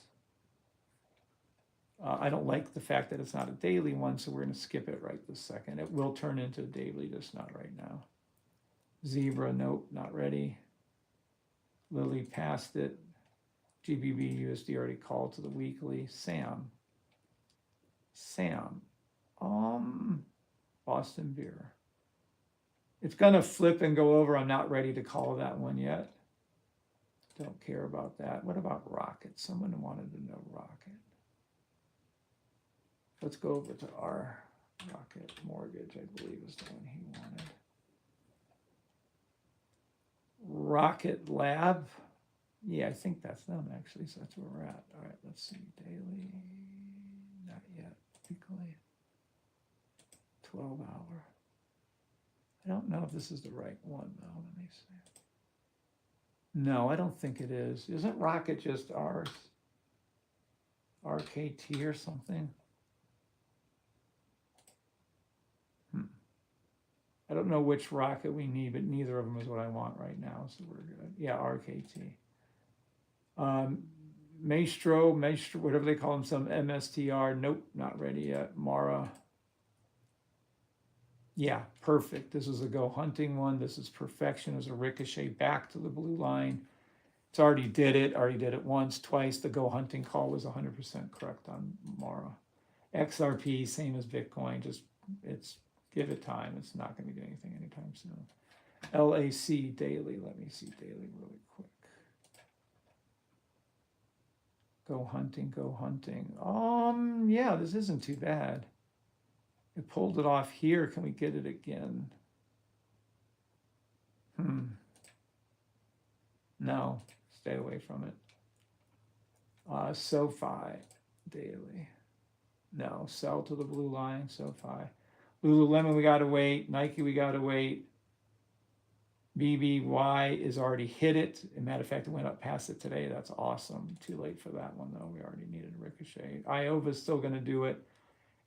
I don't like the fact that it's not a daily one, so we're going to skip it right this second. It will turn into a daily, just not right now. Zebra, nope, not ready. Lily passed it. GBP USD already called to the weekly. Sam, Boston Beer. It's going to flip and go over. I'm not ready to call that one yet. Don't care about that. What about Rocket? Someone wanted to know Rocket. Let's go over to our Rocket Mortgage, I believe is the one he wanted. Rocket Lab. Yeah, I think that's them actually, so that's where we're at. All right, let's see, daily, not yet, weekly, 12 hour. I don't know if this is the right one though, let me see. No, I don't think it is. Isn't Rocket just ours? RKT or something? I don't know which Rocket we need, but neither of them is what I want right now, so we're good. Yeah, RKT. Maestro, whatever they call them, some MSTR. Nope, not ready yet. Mara. Yeah, perfect. This is a go hunting one. This is perfection. There's a ricochet back to the blue line. It's already did it once, twice. The go hunting call was 100% correct on Mara. XRP, same as Bitcoin, just give it time. It's not going to do anything anytime soon. LAC daily. Let me see daily really quick. Go hunting, go hunting. Yeah, this isn't too bad. It pulled it off here. Can we get it again? No, stay away from it. SoFi daily. No, sell to the blue line, SoFi. Lululemon, we got to wait. Nike, we got to wait. BBY is already hit it. As a matter of fact, it went up past it today. That's awesome. Too late for that one, though. We already needed a ricochet. Iova is still going to do it.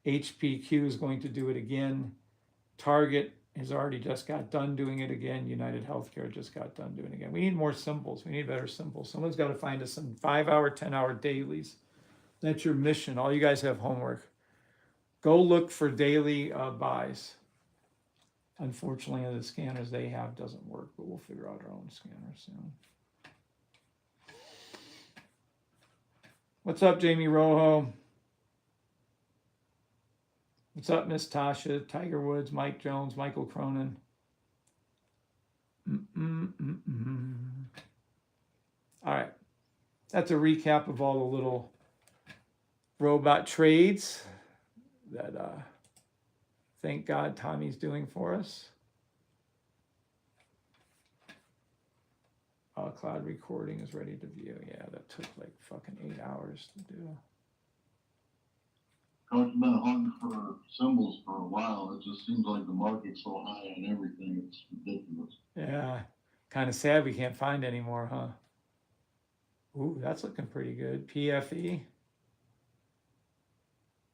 HPQ is going to do it again. Target has already just got done doing it again. United Healthcare just got done doing it again. We need more symbols. We need better symbols. Someone's got to find us some 5-hour, 10-hour dailies. That's your mission. All you guys have homework. Go look for daily buys. Unfortunately, the scanners they have doesn't work, but we'll figure out our own scanner soon. What's up, Jamie Rojo? What's up, Miss Tasha, Tiger Woods, Mike Jones, Michael Cronin? All right. That's a recap of all the little robot trades that thank God Tommy's doing for us. Cloud recording is ready to view. Yeah, that took like fucking 8 hours to do. Coach, I've been hunting for symbols for a while. It just seems like the market's so high on everything, it's ridiculous. Yeah, kind of sad we can't find any more, huh? Ooh, that's looking pretty good. PFE.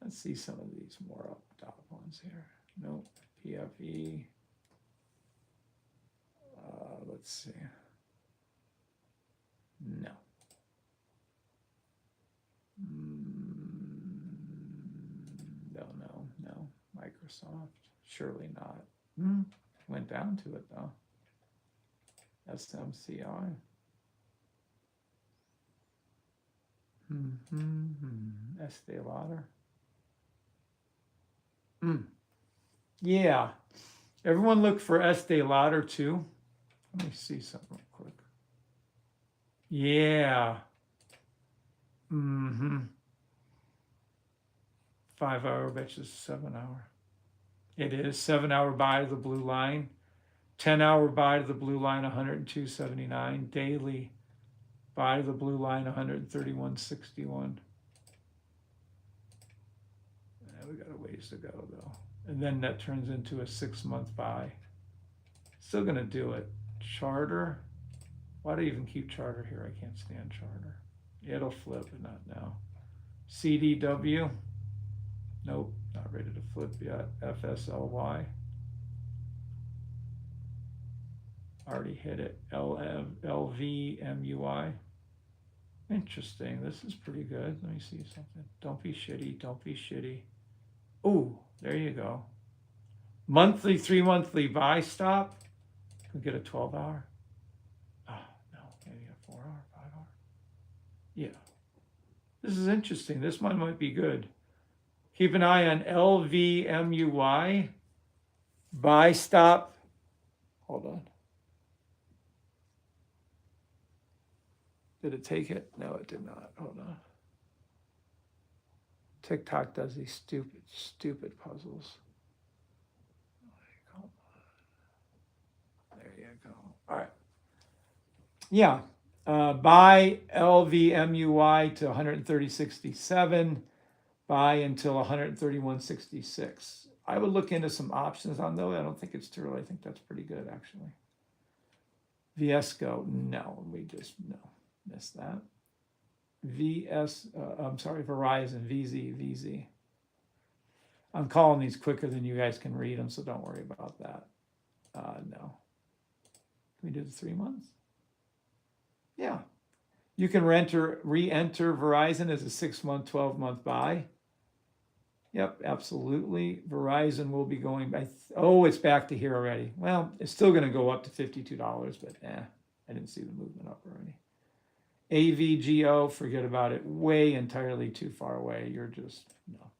Let's see some of these more up top ones here. Nope, PFE. Let's see. No. No. Microsoft. Surely not. Went down to it though. SMCI. Estee Lauder. Yeah. Everyone look for Estee Lauder too. Let me see something real quick. Yeah. 5 hour, bet you 7 hour. It is 7 hour buy to the blue line, 10 hour buy to the blue line, 102.79. Daily buy to the blue line, 131.61. We got a ways to go though. And then that turns into a 6 month buy. Still gonna do it. Charter. Why do I even keep Charter here? I can't stand Charter. It'll flip, but not now. CDW. Nope, not ready to flip yet. FSLY. Already hit it. LVMUI. Interesting. This is pretty good. Let me see something. Don't be shitty. Don't be shitty. Ooh, there you go. Monthly, 3 monthly buy stop. Can we get a 12 hour? Oh, no, maybe a 4 hour, 5 hour. Yeah. This is interesting. This one might be good. Keep an eye on LVMUI. Buy stop. Hold on. Did it take it? No, it did not. Hold on. TikTok does these stupid puzzles. There you go. All right. Yeah. Buy LVMUI to 130.67. Buy until 131.66. I would look into some options on those. I don't think it's too early. I think that's pretty good, actually. Viesco, no. We just, no. Missed that. Verizon, VZ. I'm calling these quicker than you guys can read them, so don't worry about that. No. Can we do the 3 months? Yeah. You can re-enter Verizon as a 6 month, 12 month buy. Yep, absolutely. Verizon will be going by. Oh, it's back to here already. Well, it's still going to go up to $52, but I didn't see the movement up already. AVGO, forget about it. Way entirely too far away. You're just, no.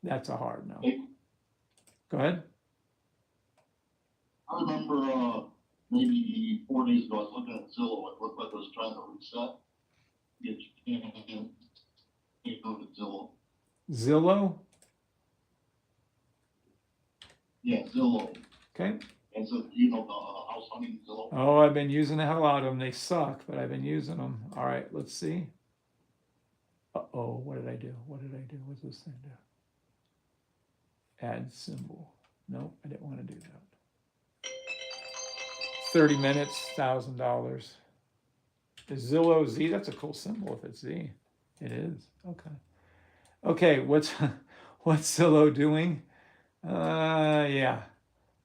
That's a hard no. Go ahead. I remember maybe 4 days ago, I was looking at Zillow. It looked like it was trying to reset. You can't go to Zillow. Zillow? Yeah, Zillow. Okay. And so, you know, the house hunting Zillow. Oh, I've been using the hell out of them. They suck, but I've been using them. All right, let's see. Uh-oh, what did I do? What's this thing do? Add symbol. Nope, I didn't want to do that. 30 minutes, $1,000. Is Zillow Z? That's a cool symbol if it's Z. It is. Okay. Okay, what's Zillow doing? Yeah.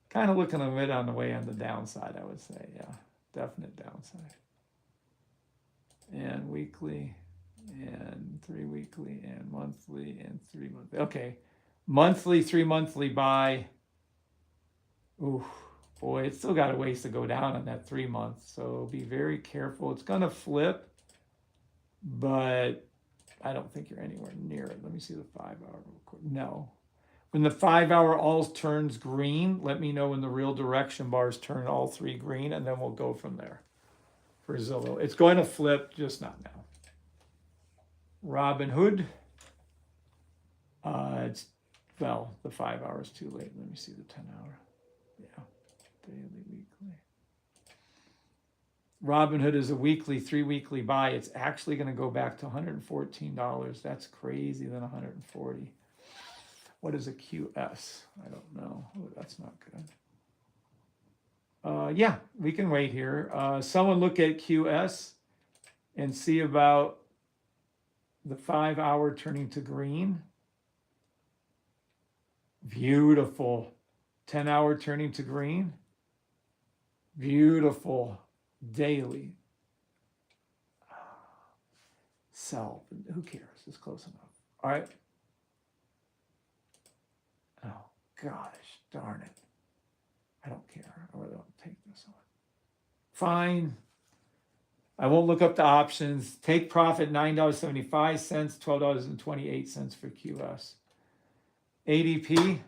Kind of looking a bit on the way on the downside, I would say. Yeah, definite downside. And weekly, and 3 weekly, and monthly, and 3 monthly. Okay, monthly, 3 monthly buy. Ooh, boy, it's still got a ways to go down on that 3 months. So be very careful. It's gonna flip, but I don't think you're anywhere near it. Let me see the 5 hour real quick. No. When the 5 hour all turns green, let me know when the real direction bars turn all 3 green, and then we'll go from there for Zillow. It's going to flip, just not now. Robinhood. The 5 hours too late. Let me see the 10 hour. Yeah, daily, weekly. Robinhood is a weekly, 3 weekly buy. It's actually going to go back to $114. That's crazy than 140. What is a QS? I don't know. Oh, that's not good. Yeah, we can wait here. Someone look at QS and see about the 5 hour turning to green. Beautiful. 10 hour turning to green. Beautiful. Daily. Sell. Who cares? It's close enough. All right. Oh, gosh, darn it. I don't care. I really don't take this one. Fine. I won't look up the options. Take profit $9.75, $12.28 for QS. ADP. Demo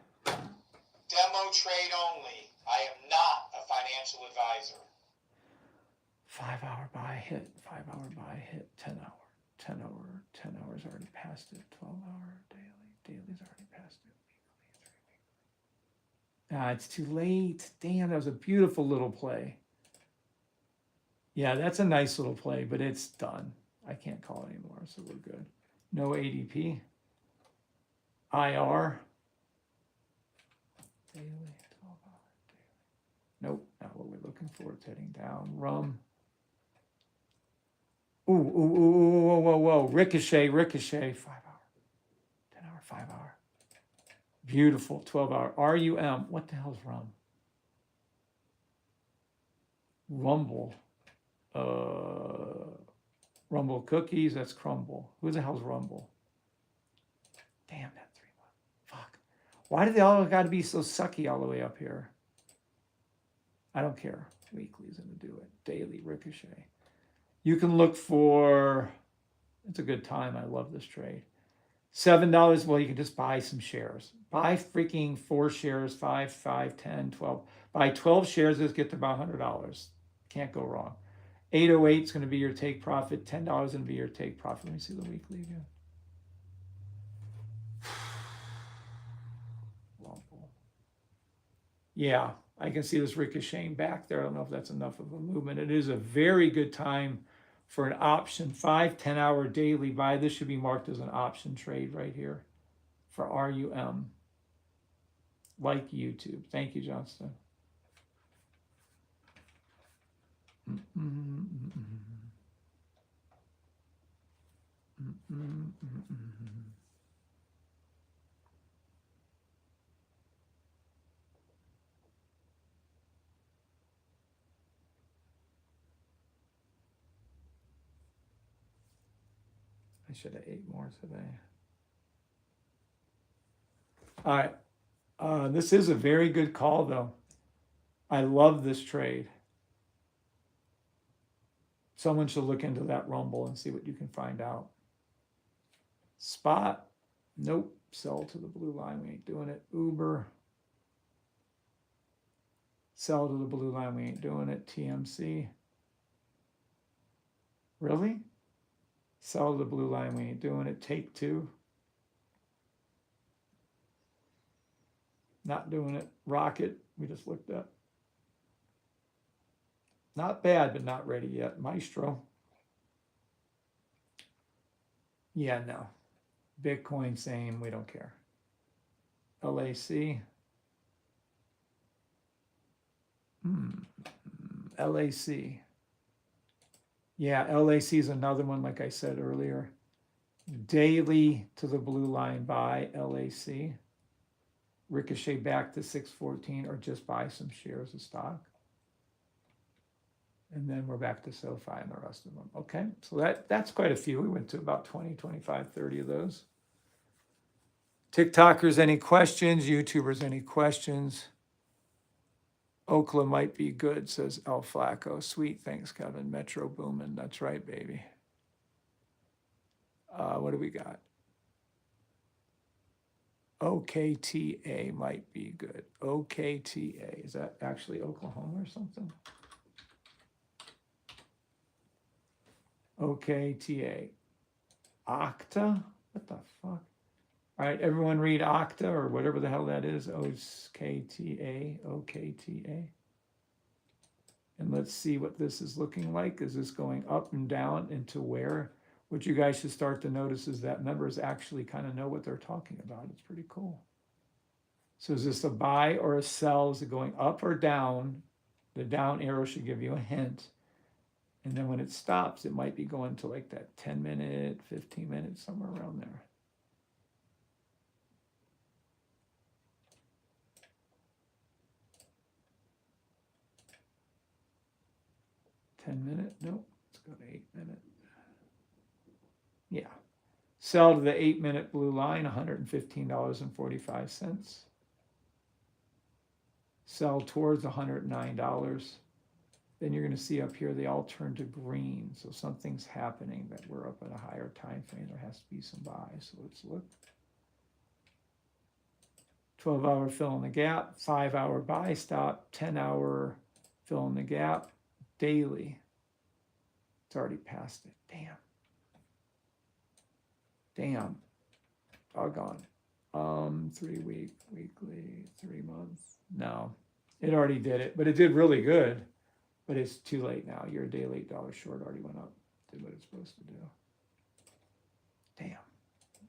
trade only. I am not a financial advisor. 5 hour buy hit. 5 hour buy hit. 10 hour. 10 hour. 10 hours already passed it. 12 hour daily. Daily's already passed it. Ah, it's too late. Damn, that was a beautiful little play. Yeah, that's a nice little play, but it's done. I can't call it anymore, so we're good. No ADP. IR. Daily, 12 hour daily. Nope, not what we're looking for. It's heading down. Rum. Whoa. Ricochet. 5 hour. 10 hour, 5 hour. Beautiful, 12 hour. RUM. What the hell's rum? Rumble. Rumble cookies. That's Crumble. Who the hell's Rumble? Damn that 3 month. Fuck. Why do they all got to be so sucky all the way up here? I don't care. Weekly's gonna do it. Daily Ricochet. You can look for. It's a good time. I love this trade. $7. Well, you can just buy some shares. Buy freaking 4 shares, 5, 10, 12. Buy 12 shares, just get to about $100. Can't go wrong. 808 is going to be your take profit. $10 is going to be your take profit. Let me see the weekly again. Yeah, I can see this ricocheting back there. I don't know if that's enough of a movement. It is a very good time for an option 5-10 hour daily buy. This should be marked as an option trade right here for RUM. Like YouTube. Thank you, Johnston. I should have ate more today. All right. This is a very good call, though. I love this trade. Someone should look into that Rumble and see what you can find out. Spot. Nope. Sell to the blue line. We ain't doing it. Uber. Sell to the blue line. We ain't doing it. TMC. Really? Sell to the blue line. We ain't doing it. Take Two. Not doing it. Rocket. We just looked at. Not bad, but not ready yet. Maestro. Yeah, no. Bitcoin, same. We don't care. LAC. LAC. Yeah, LAC is another one, like I said earlier. Daily to the blue line buy LAC. Ricochet back to 614 or just buy some shares of stock. And then we're back to SoFi and the rest of them. Okay, so that's quite a few. We went to about 20, 25, 30 of those. TikTokers, any questions? YouTubers, any questions? Okla might be good, says El Flaco. Sweet, thanks, Kevin. Metro Boomin, that's right, baby. What do we got? OKTA might be good. OKTA, is that actually Oklahoma or something? OKTA. Okta? What the fuck? All right, everyone read Okta or whatever the hell that is. OKTA. OKTA. And let's see what this is looking like. Is this going up and down into where? What you guys should start to notice is that members actually kind of know what they're talking about. It's pretty cool. So is this a buy or a sell? Is it going up or down? The down arrow should give you a hint. And then when it stops, it might be going to like that 10 minute, 15 minutes, somewhere around there. $10-minute, nope, let's go to 8-minute. Yeah, sell to the 8-minute blue line, $115.45. Sell towards $109. Then you're going to see up here they all turn to green. So something's happening that we're up at a higher time frame. There has to be some buys. So let's look. 12-hour fill in the gap, 5-hour buy stop, 10-hour fill in the gap, daily. It's already past it. Damn. Doggone. 3 week, weekly, 3 months. No, it already did it, but it did really good. But it's too late now. You're a day late, dollar short, already went up, did what it's supposed to do. Damn.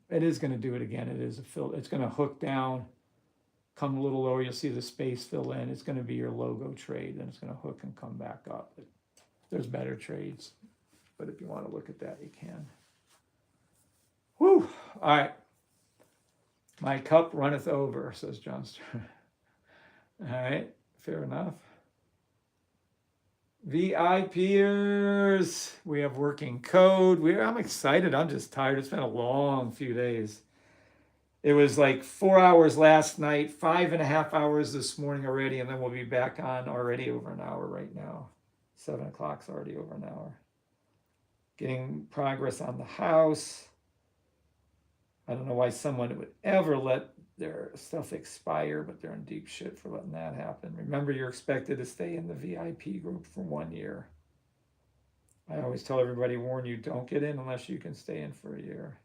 It is going to do it again. It is a fill. It's going to hook down, come a little lower. You'll see the space fill in. It's going to be your logo trade. Then it's going to hook and come back up. But there's better trades. But if you want to look at that, you can. Whew. All right. My cup runneth over, says John Stern. All right. Fair enough. VIPers, we have working code. I'm excited. I'm just tired. It's been a long few days. It was like 4 hours last night, 5.5 hours this morning already, and then we'll be back on already over an hour right now. 7 o'clock's already over an hour. Getting progress on the house. I don't know why someone would ever let their stuff expire, but they're in deep shit for letting that happen. Remember, you're expected to stay in the VIP group for 1 year. I always tell everybody, warn you, don't get in unless you can stay in for a year.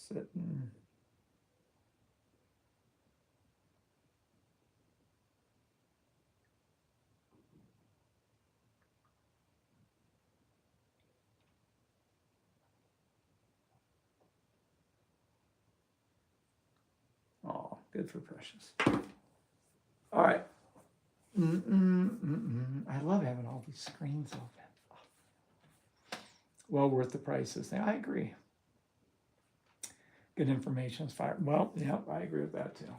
Sitting. Oh, good for Precious. All right. I love having all these screens open. Well worth the price this thing. I agree. Good information is fire. Well, yeah, I agree with that too.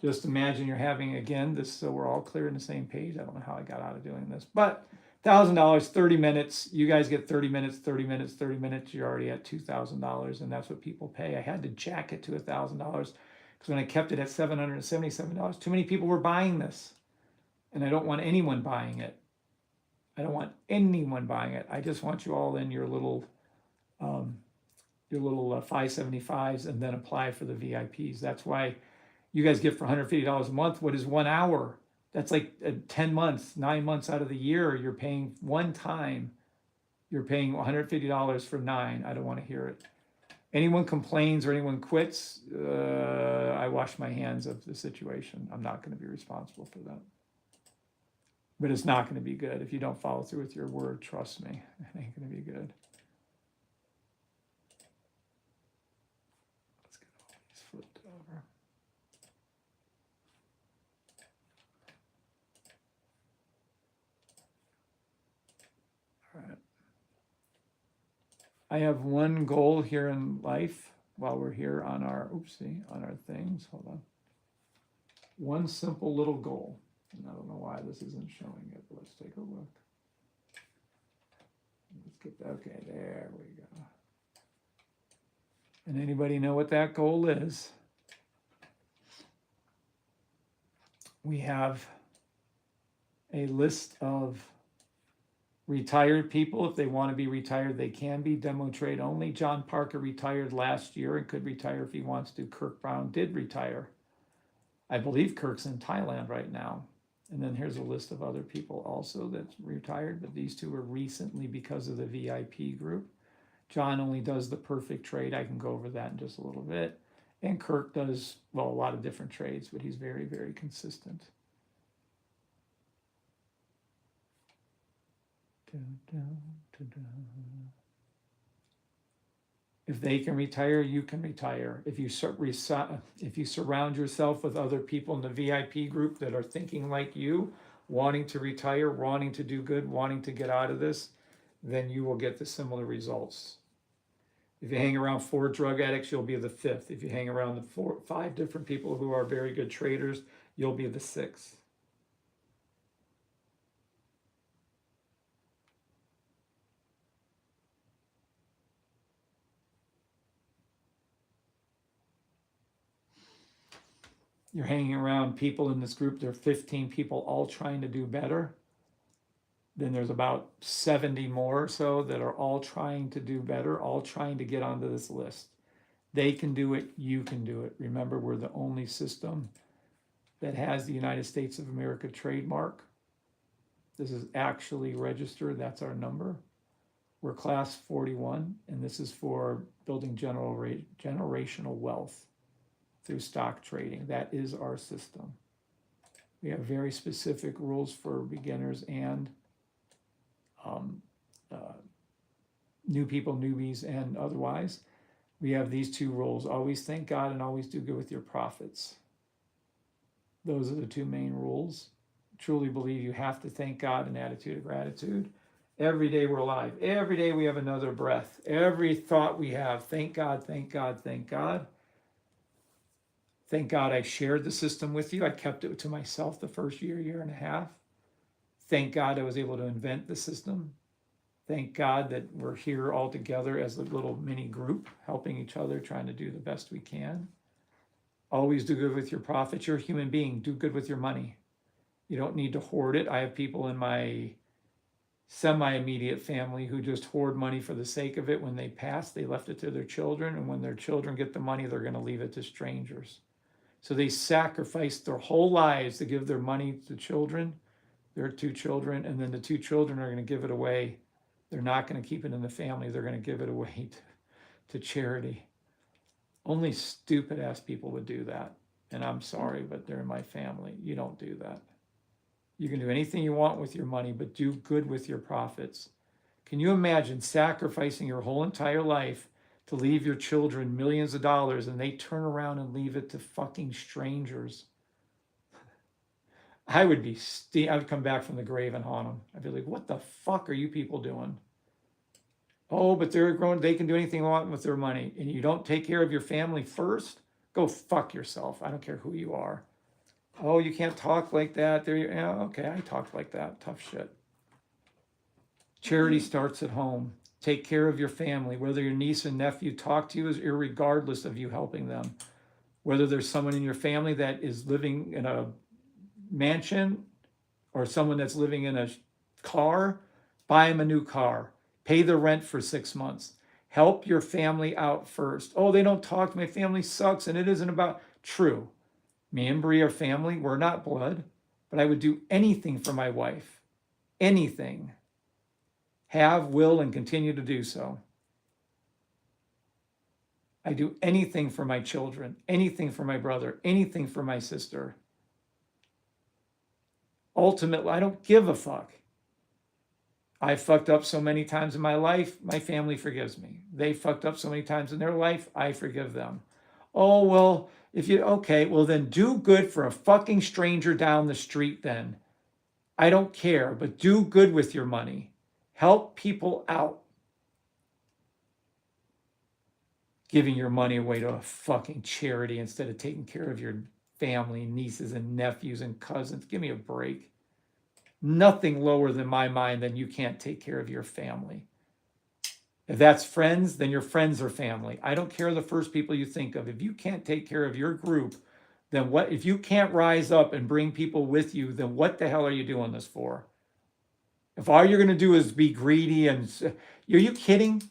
Just imagine you're having, again, this, so we're all clear on the same page. I don't know how I got out of doing this, but $1,000, 30 minutes. You guys get 30 minutes, 30 minutes, 30 minutes. You're already at $2,000, and that's what people pay. I had to jack it to $1,000 because when I kept it at $777, too many people were buying this, and I don't want anyone buying it. I don't want anyone buying it. I just want you all in your little 575s and then apply for the VIPs. That's why you guys get for $150 a month. What is 1 hour? That's like 10 months, 9 months out of the year. You're paying one time. You're paying $150 for 9. I don't want to hear it. Anyone complains or anyone quits, I wash my hands of the situation. I'm not going to be responsible for that. But it's not going to be good. If you don't follow through with your word, trust me, it ain't going to be good. Let's get all these flipped over. All right. I have one goal here in life while we're here on our, on our things. Hold on. One simple little goal. And I don't know why this isn't showing it, but let's take a look. Let's get that. Okay, there we go. And anybody know what that goal is? We have a list of retired people. If they want to be retired, they can be demo trade only. John Parker retired last year and could retire if he wants to. Kirk Brown did retire. I believe Kirk's in Thailand right now. And then here's a list of other people also that's retired, but these two were recently because of the VIP group. John only does the perfect trade. I can go over that in just a little bit. And Kirk does, well, a lot of different trades, but he's very, very consistent. If they can retire, you can retire. If you surround yourself with other people in the VIP group that are thinking like you, wanting to retire, wanting to do good, wanting to get out of this, then you will get the similar results. If you hang around 4 drug addicts, you'll be the 5th. If you hang around the 5 different people who are very good traders, you'll be the 6th. You're hanging around people in this group, there are 15 people all trying to do better. Then there's about 70 more or so that are all trying to do better, all trying to get onto this list. They can do it, you can do it. Remember, we're the only system that has the United States of America trademark. This is actually registered, that's our number. We're class 41, and this is for building generational wealth through stock trading. That is our system. We have very specific rules for beginners and new people, newbies, and otherwise. We have these 2 rules: always thank God and always do good with your profits. Those are the 2 main rules. Truly believe you have to thank God, an attitude of gratitude. Every day we're alive. Every day we have another breath. Every thought we have, thank God, thank God, thank God. Thank God I shared the system with you. I kept it to myself the first year and a half. Thank God I was able to invent the system. Thank God that we're here all together as a little mini group, helping each other, trying to do the best we can. Always do good with your profits. You're a human being. Do good with your money. You don't need to hoard it. I have people in my semi-immediate family who just hoard money for the sake of it. When they pass, they left it to their children, and when their children get the money, they're going to leave it to strangers. So they sacrificed their whole lives to give their money to children, their 2 children, and then the 2 children are going to give it away. They're not going to keep it in the family. They're going to give it away to charity. Only stupid ass people would do that. And I'm sorry, but they're in my family. You don't do that. You can do anything you want with your money, but do good with your profits. Can you imagine sacrificing your whole entire life to leave your children millions of dollars, and they turn around and leave it to fucking strangers? I would come back from the grave and haunt them. I'd be like, what the fuck are you people doing? Oh, but they're grown, they can do anything they want with their money, and you don't take care of your family first? Go fuck yourself. I don't care who you are. Oh, you can't talk like that. Yeah, okay, I talked like that. Tough shit. Charity starts at home. Take care of your family. Whether your niece and nephew talk to you is irregardless of you helping them. Whether there's someone in your family that is living in a mansion or someone that's living in a car, buy them a new car. Pay the rent for 6 months. Help your family out first. Oh, they don't talk to my family sucks and it isn't about... True. Me and Bree are family. We're not blood. But I would do anything for my wife. Anything. Have, will, and continue to do so. I do anything for my children. Anything for my brother. Anything for my sister. Ultimately, I don't give a fuck. I fucked up so many times in my life, my family forgives me. They fucked up so many times in their life, I forgive them. Oh, well, okay, well then do good for a fucking stranger down the street then. I don't care, but do good with your money. Help people out. Giving your money away to a fucking charity instead of taking care of your family, nieces and nephews and cousins. Give me a break. Nothing lower than my mind than you can't take care of your family. If that's friends, then your friends are family. I don't care the first people you think of. If you can't take care of your group, then what, if you can't rise up and bring people with you, then what the hell are you doing this for? If all you're going to do is be greedy and are you kidding?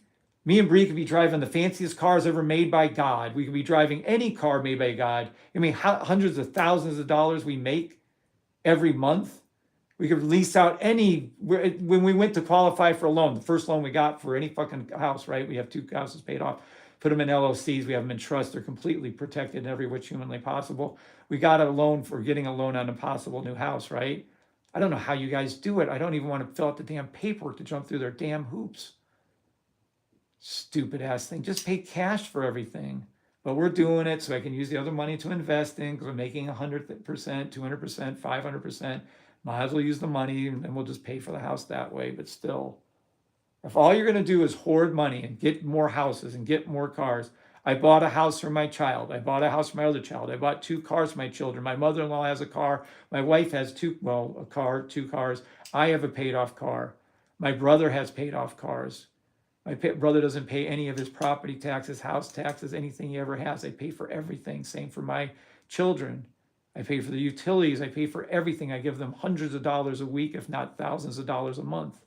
Me and Bree could be driving the fanciest cars ever made by God. We could be driving any car made by God. I mean, hundreds of thousands of dollars we make every month. We could lease out any, when we went to qualify for a loan, the first loan we got for any fucking house, right? We have 2 houses paid off, put them in LLCs, we have them in trust, they're completely protected in every which humanly possible. We got a loan for getting a loan on a possible new house, right? I don't know how you guys do it. I don't even want to fill out the damn paperwork to jump through their damn hoops. Stupid ass thing. Just pay cash for everything. But we're doing it so I can use the other money to invest in because we're making 100%, 200%, 500%. Might as well use the money and then we'll just pay for the house that way. But still, if all you're going to do is hoard money and get more houses and get more cars, I bought a house for my child. I bought a house for my other child. I bought 2 cars for my children. My mother-in-law has a car. My wife has a car, 2 cars. I have a paid off car. My brother has paid off cars. My brother doesn't pay any of his property taxes, house taxes, anything he ever has. I pay for everything. Same for my children. I pay for the utilities. I pay for everything. I give them hundreds of dollars a week, if not thousands of dollars a month.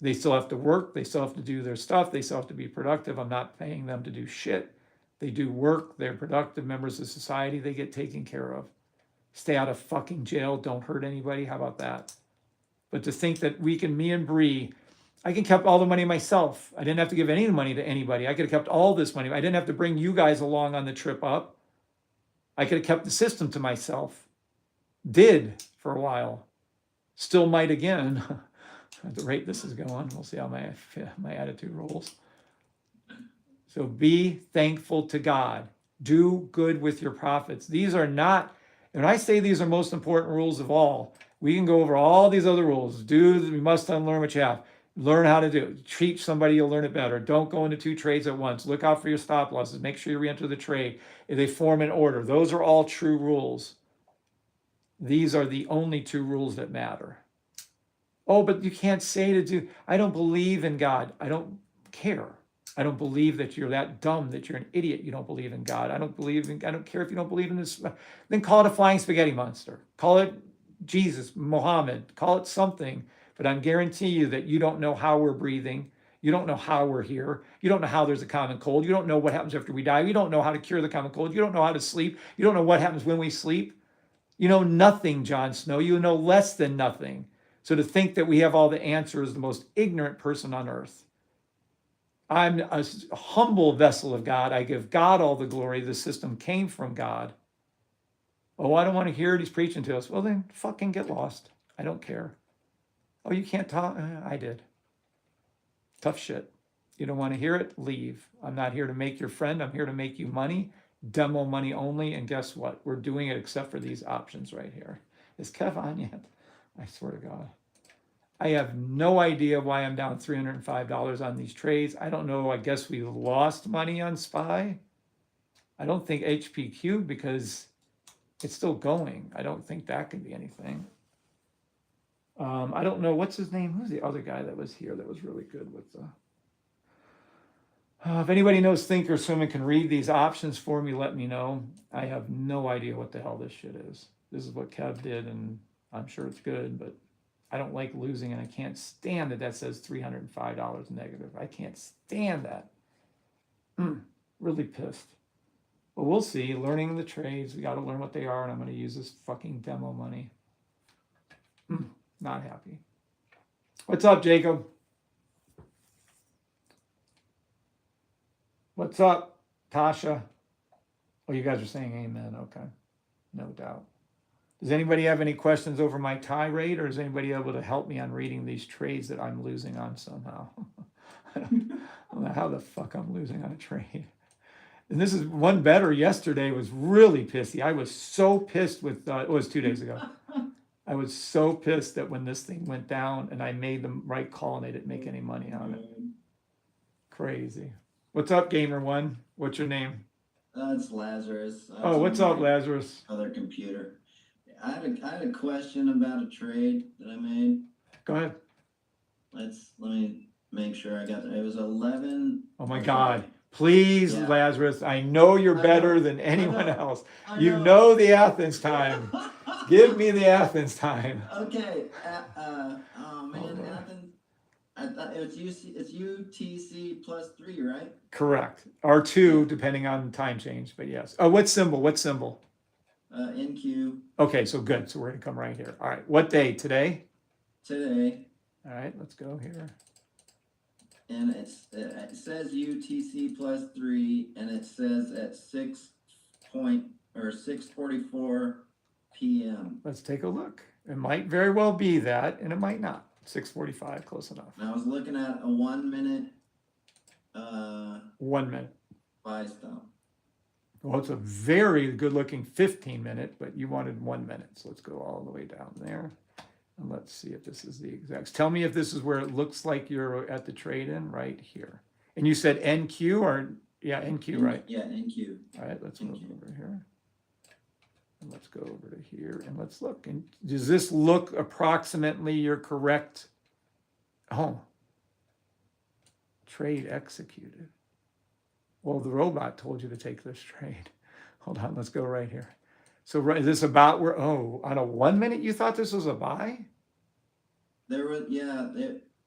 They still have to work. They still have to do their stuff. They still have to be productive. I'm not paying them to do shit. They do work. They're productive members of society. They get taken care of. Stay out of fucking jail. Don't hurt anybody. How about that? But to think that me and Bree, I can kept all the money myself. I didn't have to give any money to anybody. I could have kept all this money. I didn't have to bring you guys along on the trip up. I could have kept the system to myself. Did for a while. Still might again. At the rate this is going, we'll see how my attitude rolls. So be thankful to God. Do good with your profits. These are not, when I say these are most important rules of all, we can go over all these other rules. We must unlearn what you have. Learn how to do it. Treat somebody, you'll learn it better. Don't go into 2 trades at once. Look out for your stop losses. Make sure you re-enter the trade. If they form an order. Those are all true rules. These are the only 2 rules that matter. Oh, but you can't say to do, I don't believe in God. I don't care. I don't believe that you're that dumb, that you're an idiot. You don't believe in God. I don't care if you don't believe in this. Then call it a flying spaghetti monster. Call it Jesus, Muhammad. Call it something. But I guarantee you that you don't know how we're breathing. You don't know how we're here. You don't know how there's a common cold. You don't know what happens after we die. You don't know how to cure the common cold. You don't know how to sleep. You don't know what happens when we sleep. You know nothing, Jon Snow. You know less than nothing. So to think that we have all the answers is the most ignorant person on earth. I'm a humble vessel of God. I give God all the glory. The system came from God. Oh, I don't want to hear it. He's preaching to us. Well, then fucking get lost. I don't care. Oh, you can't talk? I did. Tough shit. You don't want to hear it? Leave. I'm not here to make your friend. I'm here to make you money. Demo money only. And guess what? We're doing it except for these options right here. Is Kev on yet? I swear to God. I have no idea why I'm down $305 on these trades. I don't know. I guess we lost money on SPY. I don't think HPQ because it's still going. I don't think that could be anything. I don't know. What's his name? Who's the other guy that was here that was really good with the... if anybody knows Thinkorswim and can read these options for me, let me know. I have no idea what the hell this shit is. This is what Kev did, and I'm sure it's good, but I don't like losing, and I can't stand that says $305 negative. I can't stand that. Really pissed. But we'll see. Learning the trades. We got to learn what they are, and I'm going to use this fucking demo money. Not happy. What's up, Jacob? What's up, Tasha? Oh, you guys are saying amen. Okay. No doubt. Does anybody have any questions over my tirade, or is anybody able to help me on reading these trades that I'm losing on somehow? I don't know how the fuck I'm losing on a trade. And this is one better yesterday was really pissy. I was so pissed with, it was 2 days ago. I was so pissed that when this thing went down and I made the right call and they didn't make any money on it. Crazy. What's up, Gamer One? What's your name? It's Lazarus. Oh, what's up, Lazarus? Other computer. I had a question about a trade that I made. Go ahead. Let me make sure I got it. It was 11. Oh my God. Please, Yeah. Lazarus, I know you're I better know, than anyone else. I You know the Athens time. Give me the Athens time. Okay. Oh man, Hold on. Athens. I thought it was it's UTC plus 3, right? Correct. Or 2, depending on time change, but yes. Oh, what symbol? What symbol? NQ Okay, so good. So we're gonna come right here. All right. What day? Today? today, All right, let's go here. and it says UTC plus 3, and it says at 6:44 p.m. Let's take a look. It might very well be that, and it might not. 6:45, close enough. And I was looking at a 1 minute 1 minute. buy stop. Well, it's a very good looking 15-minute, but you wanted 1 minute. So let's go all the way down there. And let's see if this is the exact. Tell me if this is where it looks like you're at the trade-in right here. And you said NQ or, yeah, NQ, right? Yeah, NQ. All right, let's move NQ. over here. And let's go over to here and let's look. And does this look approximately your correct? Oh, trade executed. Well, the robot told you to take this trade. Hold on, let's go right here. So right, is this about where, oh, on a 1 minute, you thought this was a buy? There was, yeah,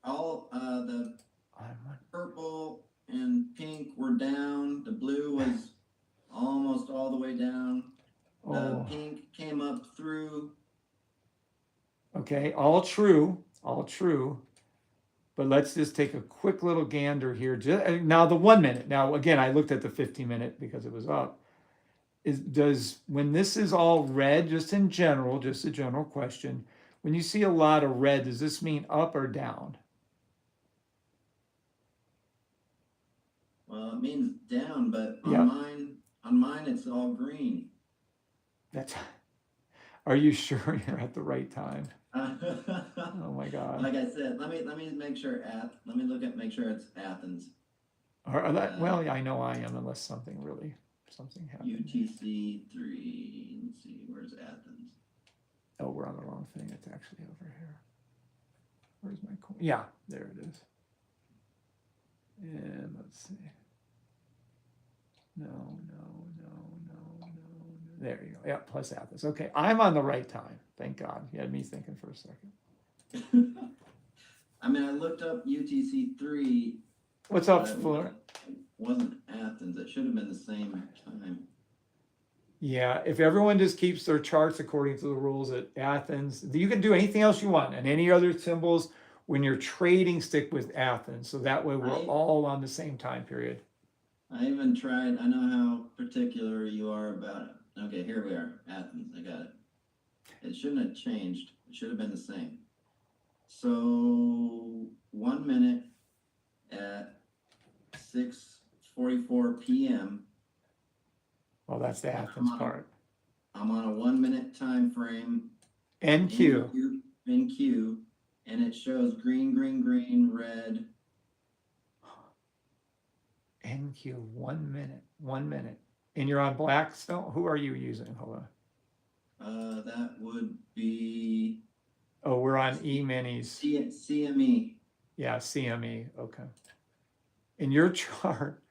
all the On one- purple and pink were down. The blue was almost all the way down. The Oh, pink came up through. okay, all true, all true. But let's just take a quick little gander here. Now the 1 minute. Now again, I looked at the 15-minute because it was up. When this is all red, just in general, just a general question, when you see a lot of red, does this mean up or down? Well, it means down, but Yeah. on mine it's all green. That's. Are you sure you're at the right time? Oh my God. Like I said, let me make sure make sure it's Athens. Well, I know I am, unless something happened. UTC 3. Let's see, where's Athens? Oh, we're on the wrong thing. It's actually over here. Where's my coin? Yeah, there it is. And let's see. No. There you go. Yeah, plus Athens. Okay, I'm on the right time. Thank God. You had me thinking for a second. I mean, I looked up UTC 3. What's up, but it Fleur? wasn't Athens. It should have been the same time. Yeah, if everyone just keeps their charts according to the rules at Athens, you can do anything else you want, and any other symbols when you're trading, stick with Athens. So that way we're Right. all on the same time period. I even tried. I know how particular you are about it. Okay, here we are. Athens. I got it. It shouldn't have changed. It should have been the same. So 1 minute at 6:44 p.m. Well, that's the Athens part. I'm on a 1 minute time frame. NQ. NQ, and it shows green, red. NQ, 1 minute, 1 minute. And you're on Blackstone? Who are you using? Hold on. That would be Oh, we're on E-minis. CME. Yeah, CME. Okay. In your chart,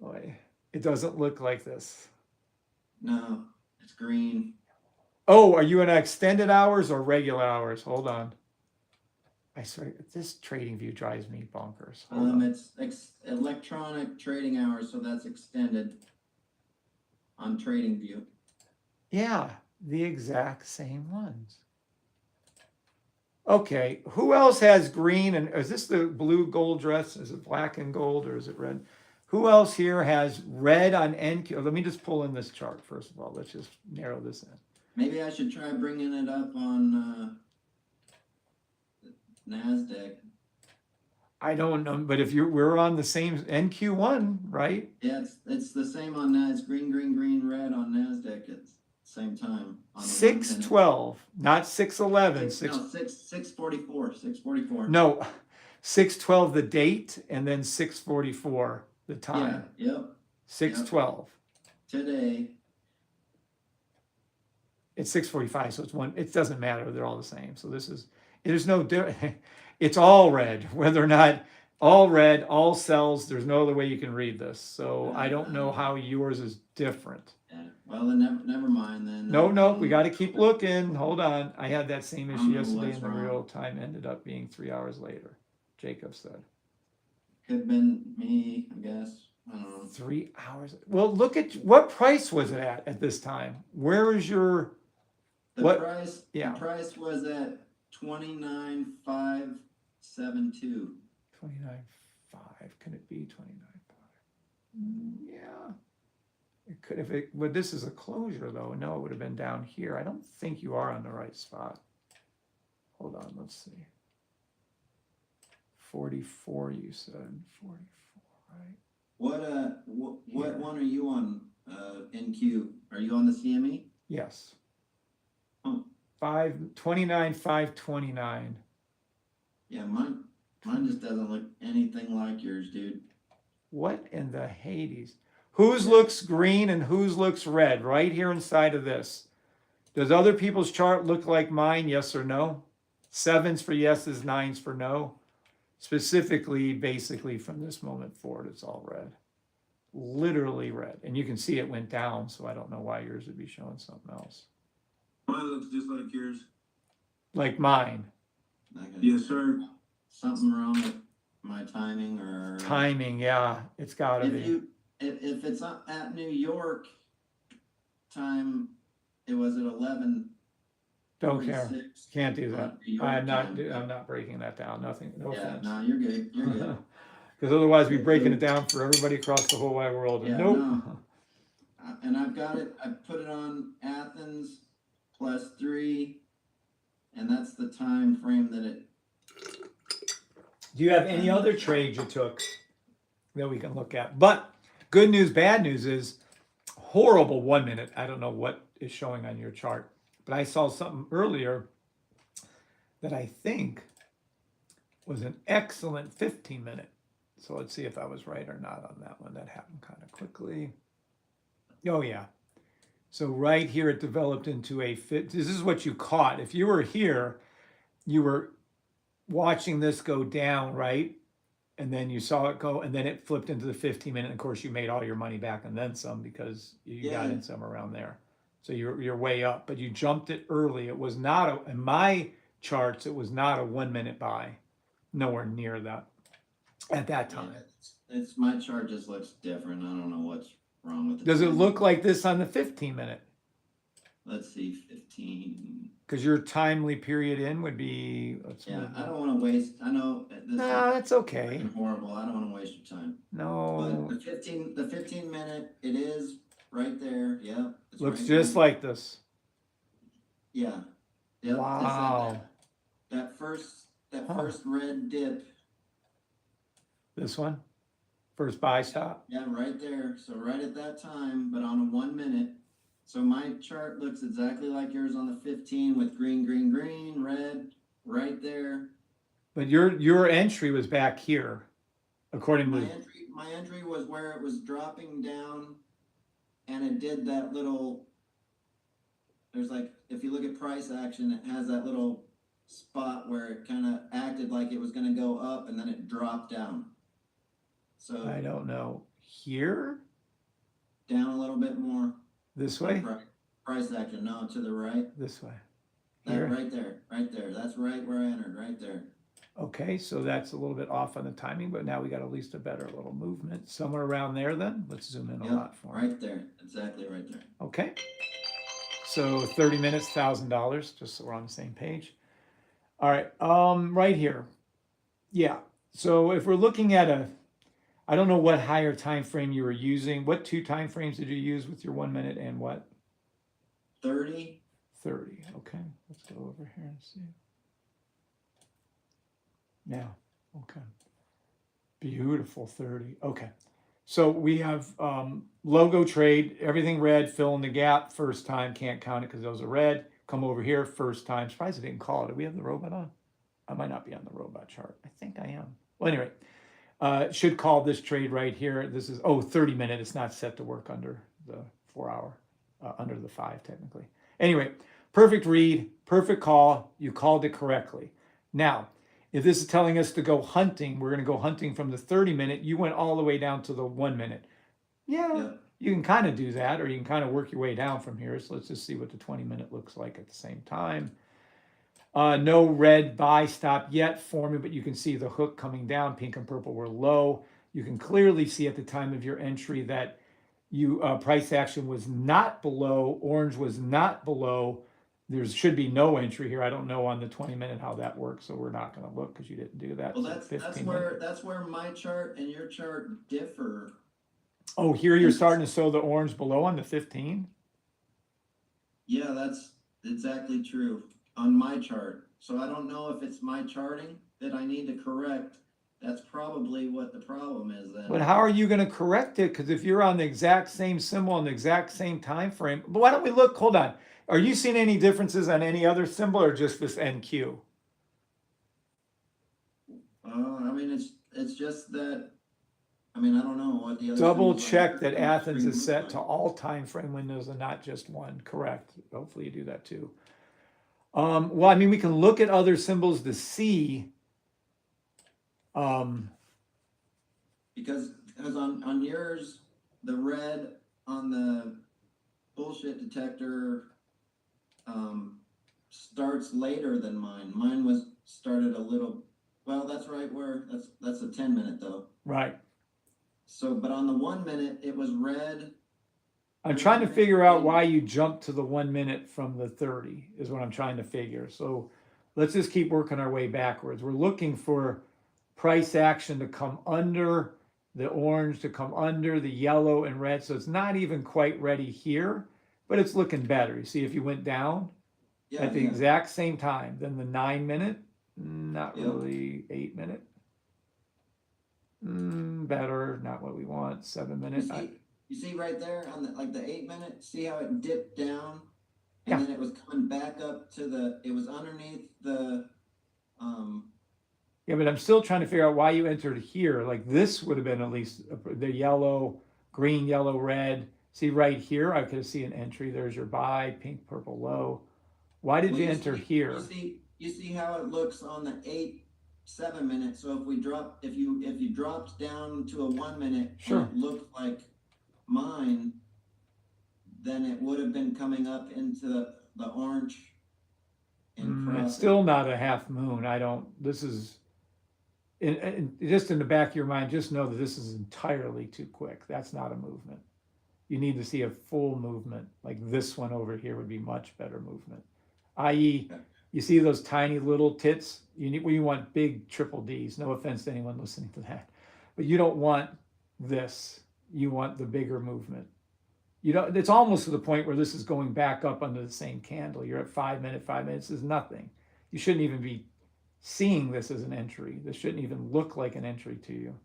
boy, it doesn't look like this. No, it's green. Oh, are you in extended hours or regular hours? Hold on. I swear, this trading view drives me bonkers. Hold on. It's electronic trading hours, so that's extended on Trading View. Yeah, the exact same ones. Okay, who else has green? And is this the blue gold dress? Is it black and gold or is it red? Who else here has red on NQ? Let me just pull in this chart first of all. Let's just narrow this in. Maybe I should try bringing it up on NASDAQ. I don't know, but if we're on the same NQ1, right? Yeah, it's the same on that. It's green, red on NASDAQ at the same time. On the 612, not 611. 644. 644. No, 612 the date and then 644 the time. Yeah, yep. 612. Today. It's 6:45, so it's one. It doesn't matter. They're all the same. So this is. There's no. It's all red, whether or not all red, all cells. There's no other way you can read this. So I don't know how yours is different. Yeah, well, then never mind then. No, we got to keep looking. Hold on. I had that same I issue don't know yesterday, what's and the wrong. real time ended up being 3 hours later. Jacob said Could have been me, I guess. I don't know. 3 hours. Well, look at what price was it at this time? Where is your The What- price, yeah. the price was at 29,572. 29.5? Can it be 29.5? Yeah. It could if it. But this is a closure though. No, it would have been down here. I don't think you are on the right spot. Hold on. Let's see. 44. You said 44, right? What Here. one are you on, NQ? Are you on the CME? Yes. Oh. 529. Yeah, mine just doesn't look anything like yours, dude. What in the Hades? Whose looks green and whose looks red right here inside of this? Does other people's chart look like mine? Yes or no? 7s for yeses, 9s for no. Specifically, basically from this moment forward, it's all red. Literally red. And you can see it went down, so I don't know why yours would be showing something else. Mine looks just like yours. Like mine. Okay. Yes, sir. Something wrong with my timing or Timing, yeah, it's gotta if be. if it's not at New York time, it was at 11. Don't care. Can't do that. New York I'm time. not breaking that down. Nothing, no Yeah, offense. no, you're good. You're good. Because otherwise we're breaking it down for everybody across the whole wide world. And Yeah, nope. no. And I've got it. I put it on Athens +3, and that's the time frame that it. Do you have any other trades you took that we can look at? But good news, bad news is horrible 1 minute. I don't know what is showing on your chart, but I saw something earlier that I think was an excellent 15-minute. So let's see if I was right or not on that one. That happened kind of quickly. Oh yeah. So right here it developed into a fit. This is what you caught. If you were here, you were watching this go down, right? And then you saw it go, and then it flipped into the 15-minute. And of course, you made all your money back and then some because you got Yeah. in some around there. So you're way up, but you jumped it early. It was not in my charts. It was not a 1 minute buy, nowhere near that at that time. It's my chart just looks different. I don't know what's wrong with it. Does it look like this on the 15-minute? Let's see, 15. Because your timely period in would be. Let's Yeah, move I that. don't want to waste. I know this No, is that's okay. freaking horrible. I don't want to waste your time. No, But the 15 minute, it is right there. Yeah. It's looks right just there. like this. Yeah. Yep, Wow. That first Huh. first red dip. This one, first buy stop. Yeah, right there. So right at that time, but on a 1 minute. So my chart looks exactly like yours on the 15 with green, green, green, red, right there. But your entry was back here, according My to. entry was where it was dropping down, and it did that little. There's like, if you look at price action, it has that little spot where it kind of acted like it was going to go up, and then it dropped down. So I don't know. Here, down a little bit more. this way, Price action, no, to the right. this way. That Here. right there. That's right where I entered, right there. Okay, so that's a little bit off on the timing, but now we got at least a better little movement somewhere around there. Then let's zoom in a Yep, lot for it. right there, exactly right there. Okay. So 30 minutes, $1,000, just so we're on the same page. All right, right here. Yeah. So if we're looking at I don't know what higher time frame you were using. What two time frames did you use with your 1 minute and what? 30. 30. Okay, let's go over here and see. Now, okay. Beautiful 30. Okay. So we have logo trade, everything red, fill in the gap, first time, can't count it because those are red. Come over here, first time. Surprised I didn't call it. Do we have the robot on? I might not be on the robot chart. I think I am. Well, anyway, should call this trade right here. This is, 30 minute. It's not set to work under the 4 hour, under the 5 technically. Anyway, perfect read, perfect call. You called it correctly. Now, If this is telling us to go hunting, we're going to go hunting from the 30-minute. You went all the way down to the 1 minute. Yeah, Yeah. you can kind of do that, or you can kind of work your way down from here. So let's just see what the 20-minute looks like at the same time. No red buy stop yet forming, but you can see the hook coming down. Pink and purple were low. You can clearly see at the time of your entry that you price action was not below, orange was not below. There should be no entry here. I don't know on the 20-minute how that works, so we're not going to look because you didn't do that. Well, So that's 15-minute. that's where my chart and your chart differ. Oh, here you're starting to show the orange below on the 15. Yeah, that's exactly true on my chart. So I don't know if it's my charting that I need to correct. That's probably what the problem is then. But how are you going to correct it? Because if you're on the exact same symbol on the exact same time frame, but why don't we look? Hold on. Are you seeing any differences on any other symbol or just this NQ? I mean, it's just that. I mean, I don't know what the other. Double symbols check are. that Athens Screen is set looks to like. all time frame windows and not just one. Correct. Hopefully you do that too. Well, I mean, we can look at other symbols to see. Because on yours, the red on the bullshit detector starts later than mine. Mine was started a little. Well, that's right where that's a 10-minute though. Right. So, but on the 1 minute, it was red. I'm trying to figure out why you jumped to the 1 minute from the 30 is what I'm trying to figure. So let's just keep working our way backwards. We're looking for price action to come under the orange, to come under the yellow and red. So it's not even quite ready here, but it's looking better. You see, if you went down Yeah, at the yeah. exact same time, then the 9 minute, not Yeah. really 8 minute. Better, not what we want. 7 minute. You see right there on the 8 minute. See how it dipped down, and Yeah. then it was coming back up to the. It was underneath the. Yeah, but I'm still trying to figure out why you entered here. Like this would have been at least the yellow, green, yellow, red. See right here, I could see an entry. There's your buy, pink, purple, low. Why did Well, you enter here? You see how it looks on the 7 minute. So if we drop, if you dropped down to a 1 minute, Sure. and it looked like mine, then it would have been coming up into the orange. And It's crossing. still not a half moon. This is, just in the back of your mind, just know that this is entirely too quick. That's not a movement. You need to see a full movement. Like this one over here would be much better movement. I.e., you see those tiny little tits? You want big triple Ds. No offense to anyone listening to that. But you don't want this. You want the bigger movement. It's almost to the point where this is going back up under the same candle. You're at 5 minutes. 5 minutes is nothing. You shouldn't even be seeing this as an entry. This shouldn't even look like an entry to you.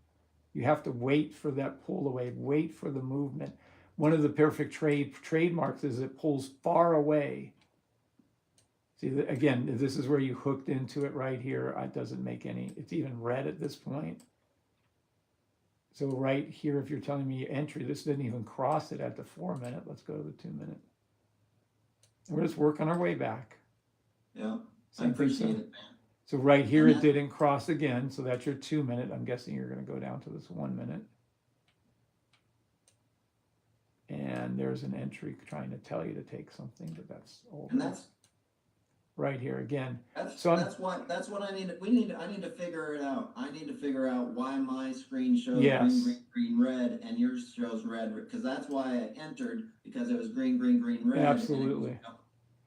You have to wait for that pull away, wait for the movement. One of the perfect trademarks is it pulls far away. See, again, this is where you hooked into it right here. It doesn't make it's even red at this point. So right here, if you're telling me entry, this didn't even cross it at the 4 minute. Let's go to the 2 minute. And we're just working our way back. Yeah, I Same thing, appreciate so- it, man. So right here, And it that- didn't cross again. So that's your 2 minute. I'm guessing you're going to go down to this 1 minute. And there's an entry trying to tell you to take something, but that's old. And that's Right here again. that's So I'm- that's what I need. I need to figure it out. I need to figure out why my screen shows Yes. green, red, and yours shows red, because that's why I entered, because it was green, red. and it was- Absolutely.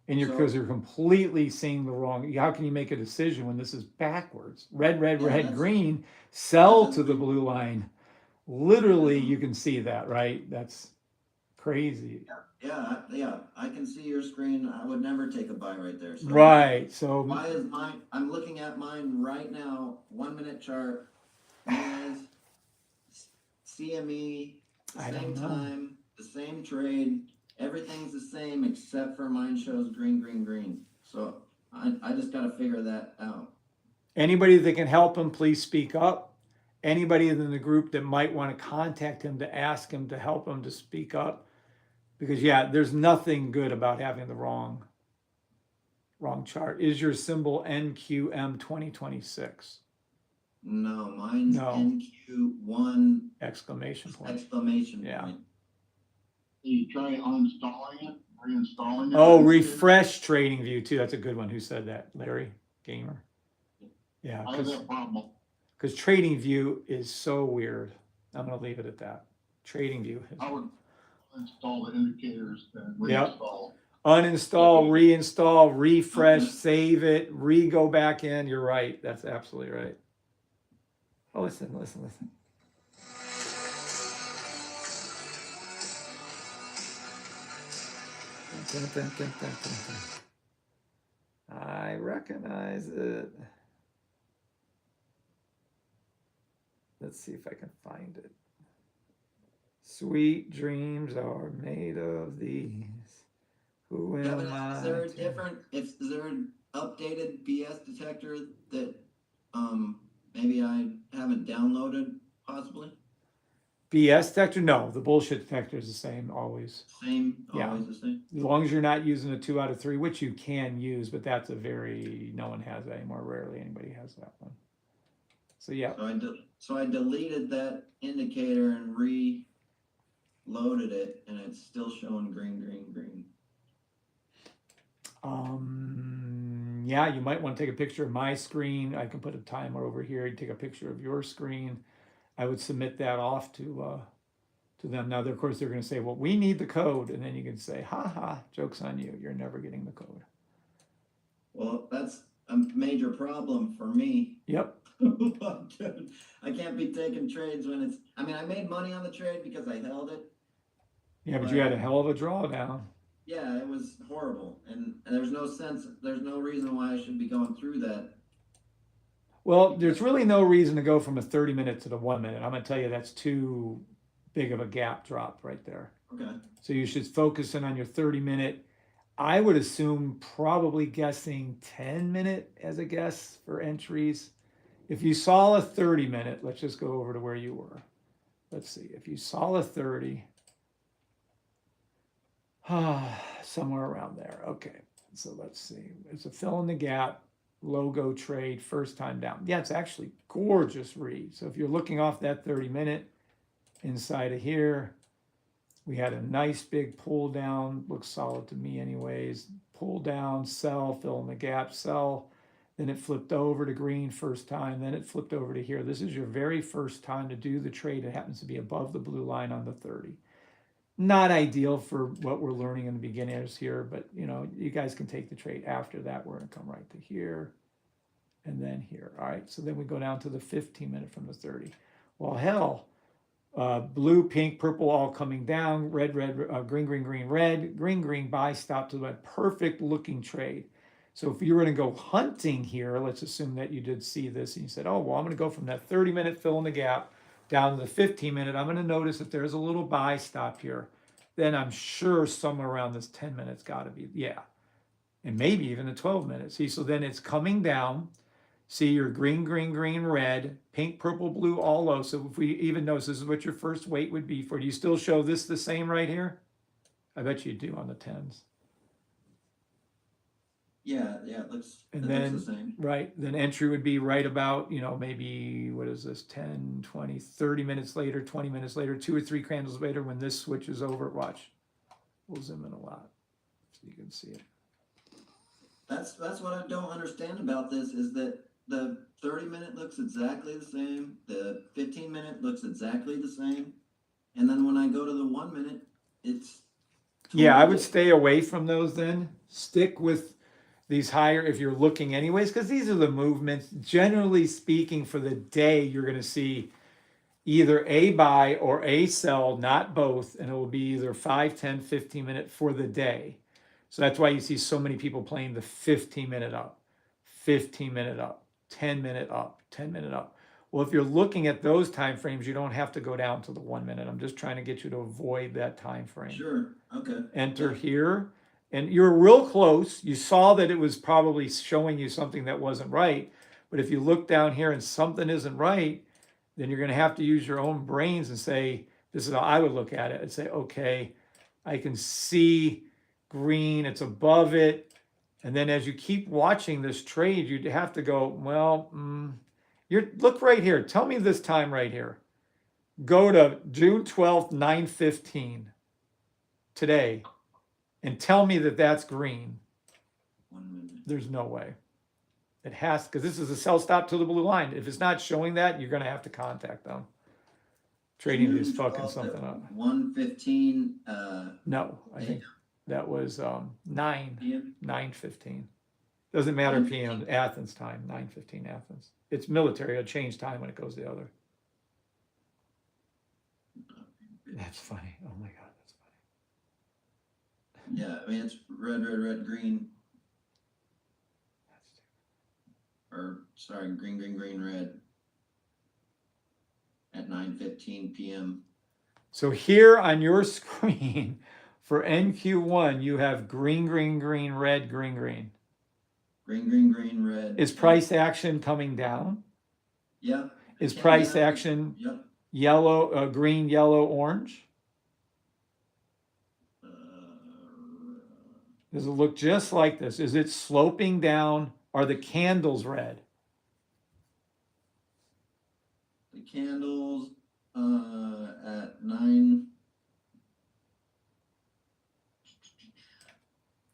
And So- because you're completely seeing the wrong. How can you make a decision when this is backwards? Red, Yeah, red, that's- green. Sell to the blue line. Literally, you can see that, right? That's crazy. Yeah, I can see your screen. I would never take a buy right there. So Right. So why is mine? I'm looking at mine right now. 1 minute chart. Mine is CME, the I don't same know. time, the same trade. Everything's the same except for mine shows green. So I just got to figure that out. anybody that can help him, please speak up. Anybody in the group that might want to contact him to ask him to help him to speak up. Because yeah, there's nothing good about having the wrong Wrong chart. Is your symbol NQM 2026? No, mine's No. NQ1 Exclamation point. exclamation Yeah. point. You try uninstalling it, reinstalling it. Oh, refresh Trading View too. That's a good one. Who said that? Larry Gamer. Yeah, I have that problem. because Trading View is so weird. I'm gonna leave it at that. Trading View. I would install the indicators and Yep. reinstall. Uninstall, reinstall, refresh, Okay. save it, go back in. You're right. That's absolutely right. Oh, listen. I recognize it. Let's see if I can find it. Sweet dreams are made of these. Who will Kevin, not? is there a different, is there an updated BS detector that, maybe I haven't downloaded possibly? BS detector? No, the bullshit detector is the same always. Same, Yeah. always the same? As long as you're not using a 2 out of 3, which you can use, but that's no one has that anymore. Rarely anybody has that one. So yeah. So I deleted that indicator and reloaded it, and it's still showing green. Yeah, you might want to take a picture of my screen. I can put a timer over here. You take a picture of your screen. I would submit that off to them. Now, of course, they're going to say, well, we need the code. And then you can say, ha ha, joke's on you. You're never getting the code. Well, that's a major problem for me. Yep. I can't be taking trades when I made money on the trade because I held it. Yeah, but you had a hell of a drawdown. Yeah, it was horrible. And there's no reason why I should be going through that. Well, there's really no reason to go from a 30-minute to the 1 minute. I'm going to tell you that's too big of a gap drop right there. Okay. So you should focus in on your 30-minute. I would assume probably guessing 10-minute as a guess for entries. If you saw a 30-minute, let's just go over to where you were. Let's see. If you saw a 30, somewhere around there. Okay. So let's see. It's a fill in the gap. Logo trade, first time down. Yeah, it's actually gorgeous read. So if you're looking off that 30-minute inside of here, we had a nice big pull down, looks solid to me anyways. Pull down, sell, fill in the gap, sell. Then it flipped over to green first time, then it flipped over to here. This is your very first time to do the trade. It happens to be above the blue line on the 30. Not ideal for what we're learning in the beginners here, but you guys can take the trade after that. We're gonna come right to here and then here. All right, so then we go down to the 15-minute from the 30. Well, hell, blue, pink, purple, all coming down, red, green, red, green, buy, stop to the perfect looking trade. So if you were gonna go hunting here, let's assume that you did see this and you said, oh, well, I'm gonna go from that 30-minute fill in the gap down to the 15-minute, I'm going to notice if there's a little buy stop here, then I'm sure somewhere around this 10 minutes got to be, yeah. And maybe even the 12 minutes. See, so then it's coming down. See your green, red, pink, purple, blue, all low. So if we even notice, this is what your first weight would be for. Do you still show this the same right here? I bet you do on the 10s. Yeah, it looks the same. Right, then entry would be right about, maybe, what is this, 10, 20, 30 minutes later, 20 minutes later, 2 or 3 candles later when this switches over, watch. We'll zoom in a lot so you can see it. That's what I don't understand about this is that the 30-minute looks exactly the same, the 15-minute looks exactly the same, and then when I go to the 1 minute, it's Yeah, I would stay away from those then. Stick with these higher if you're looking anyways, because these are the movements. Generally speaking, for the day, you're going to see either a buy or a sell, not both, and it will be either 5, 10, 15 minute for the day. So that's why you see so many people playing the 15-minute up, 15-minute up, 10-minute up, 10-minute up. Well, if you're looking at those time frames, you don't have to go down to the 1 minute. I'm just trying to get you to avoid that time frame. Sure. Okay. Enter here. And you're real close. You saw that it was probably showing you something that wasn't right. But if you look down here and something isn't right, then you're going to have to use your own brains and say, this is how I would look at it and say, okay, I can see green, it's above it. And then as you keep watching this trade, you'd have to go, well, look right here. Tell me this time right here. Go to June 12th, 9:15 today and tell me that that's green. 1 minute. There's no way. It has, because this is a sell stop to the blue line. If it's not showing that, you're going to have to contact them. Trading is fucking 12th something at up. 1:15 No, I think that was 9, p.m. 9:15. Doesn't matter PM, Athens time, 9:15 Athens. It's military, it'll change time when it goes the other. That's funny. Oh my God, that's funny. Yeah, I mean, it's red, red, red, green, That's or sorry, green, green, green, red at 9:15 p.m. So here on your screen for NQ1, you have green, green, green, red, green, green. Green, green, green, red. Is price action coming down? Yeah. Is Yeah, price yeah. action Yep. yellow, green, yellow, orange? Does it look just like this? Is it sloping down? Are the candles red? The candles at 9.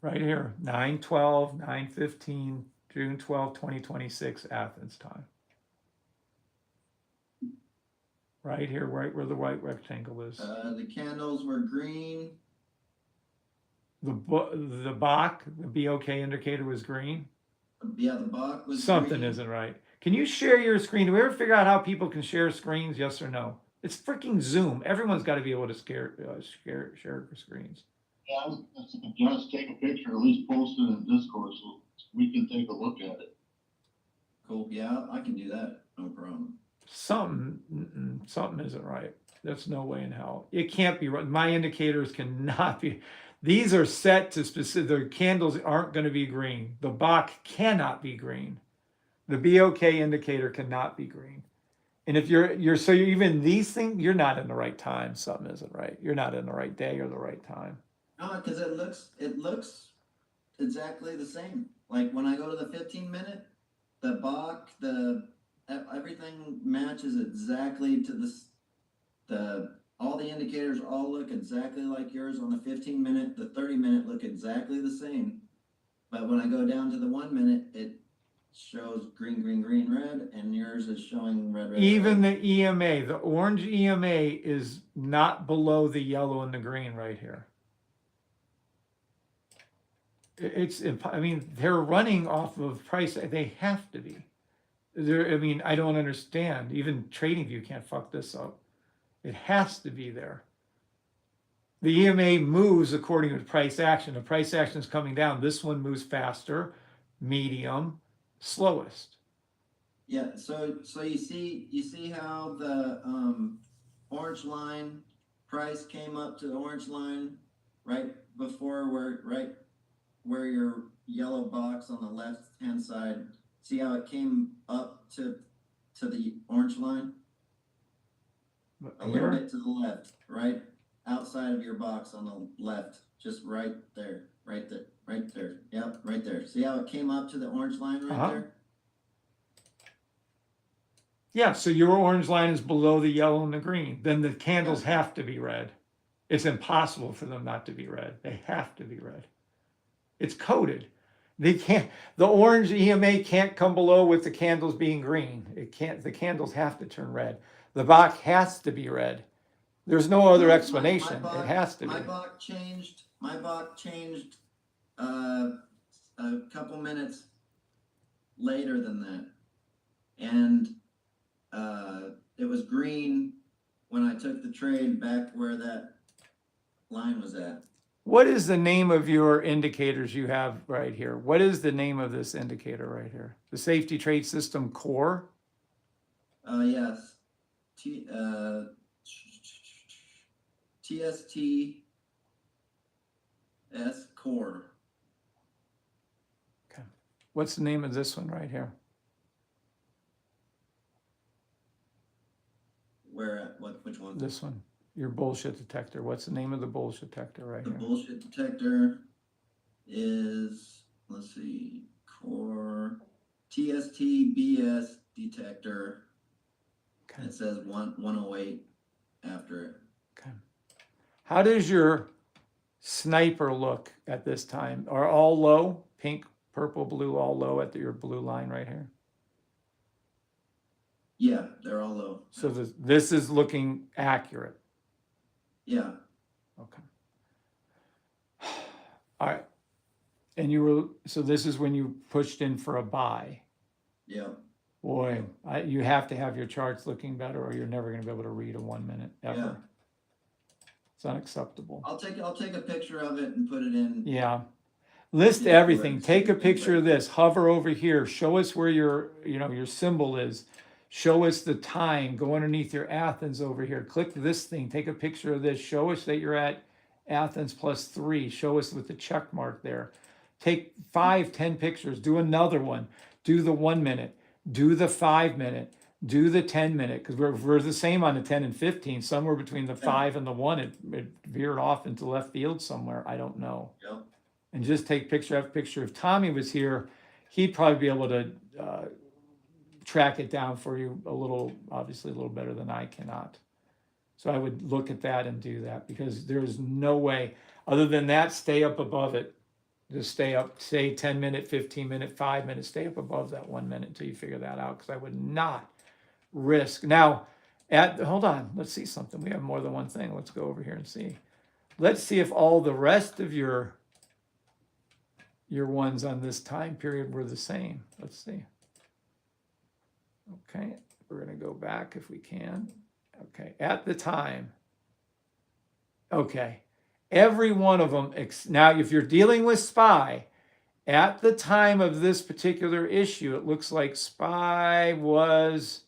Right here, 9/12, 9/15, June 12, 2026, Athens time. Right here, right where the white rectangle is. The candles were green. The BOK, the BOK indicator was green. Yeah, the box was Something green. isn't right. Can you share your screen? Do we ever figure out how people can share screens? Yes or no? It's freaking Zoom. Everyone's got to be able to share screens. Yeah, I was gonna suggest take a picture, at least post it in Discord so we can take a look at it. Cool. Yeah, I can do that. No problem. Something isn't right. There's no way in hell. It can't be right. My indicators cannot be. These are set to specific. The candles aren't going to be green. The BOK cannot be green. The BOK indicator cannot be green. And if you're even these things, you're not in the right time. Something isn't right. You're not in the right day or the right time. No, because it looks exactly the same. Like when I go to the 15-minute, the BOK, everything matches exactly to all the indicators all look exactly like yours on the 15-minute. The 30-minute look exactly the same. But when I go down to the 1 minute, it shows green, green, green, red, and yours is showing red, red. Even red. the EMA, the orange EMA is not below the yellow and the green right here. I mean, they're running off of price. They have to be. I mean, I don't understand. Even TradingView can't fuck this up. It has to be there. The EMA moves according to price action. The price action is coming down. This one moves faster, medium, slowest. Yeah, so you see how the orange line price came up to the orange line right before where your yellow box on the left hand side. See how it came up to the orange line? A little bit to the left, right outside of your box on the left, just right there. Yep, right there. See how it came up to the orange line right there? Yeah, so your orange line is below the yellow and the green. Then the candles have to be red. It's impossible for them not to be red. They have to be red. It's coded. They can't. The orange EMA can't come below with the candles being green. It can't. The candles have to turn red. The BOK has to be red. There's no other explanation. It has to be. My BOK changed a couple minutes later than that, and it was green when I took the trade back where that line was at. What is the name of your indicators you have right here? What is the name of this indicator right here? The Safety Trade System Core? Yes. TSTS Core. Okay. What's the name of this one right here? Where at? Which one? This one. Your bullshit detector. What's the name of the bullshit detector right The here? bullshit detector is let's see, core TST-BS detector. Okay. It says 108 after it. Okay. How does your sniper look at this time? Are all low? Pink, purple, blue, all low at your blue line right here? Yeah, they're all low. So this is looking accurate. Yeah, Okay. All right. And you were, so this is when you pushed in for a buy. yeah. Boy, you have to have your charts looking better or you're never going to be able to read a 1 minute ever. Yeah. It's unacceptable. I'll take a picture of it and put it in. Yeah. List Yeah, everything. right. Take a picture of this. Hover over here. Show us where your symbol is. Show us the time. Go underneath your Athens over here. Click this thing. Take a picture of this. Show us that you're at Athens +3. Show us with the check mark there. Take 5, 10 pictures. Do another one. Do the 1 minute. Do the 5 minute. Do the 10 minute, because we're the same on the 10 and 15. Somewhere between the 5 and the 1, it veered off into left field somewhere. I don't know. Yep. And just take picture after picture. If Tommy was here, he'd probably be able to track it down for you obviously a little better than I cannot. So I would look at that and do that, because there's no way other than that. Stay up above it. Just stay up, say 10 minute, 15 minute, 5 minutes, stay up above that 1 minute until you figure that out. Because I would not risk. Now, hold on, let's see something. We have more than one thing. Let's go over here and see. Let's see if all the rest of your ones on this time period were the same. Let's see. Okay, we're gonna go back if we can. Okay, at the time. Okay, every one of them. Now, if you're dealing with SPY, at the time of this particular issue, it looks like SPY was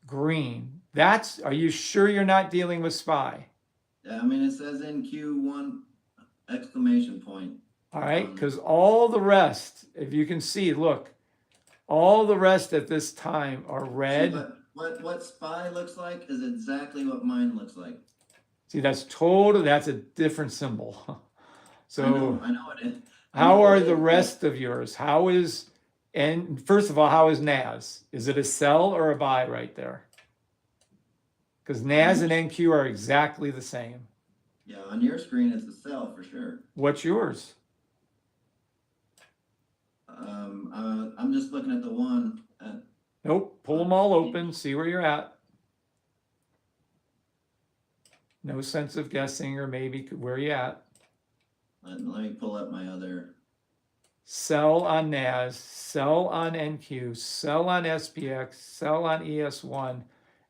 green. Are you sure you're not dealing with SPY? Yeah, I mean, it says NQ1 exclamation point. All right, because all the rest, if you can see, look, all the rest at this time are red. See, but what SPY looks like is exactly what mine looks like. See, that's a different symbol. So I know it is. how are the rest of yours? And first of all, how is NAS? Is it a sell or a buy right there? Because NAS and NQ are exactly the same. Yeah, on your screen it's a sell for sure. What's yours? I'm just looking at the one. Nope, pull them all open, see where you're at. No sense of guessing or maybe where you at. Let me pull up my other. Sell on NAS, sell on NQ, sell on SPX, sell on ES1,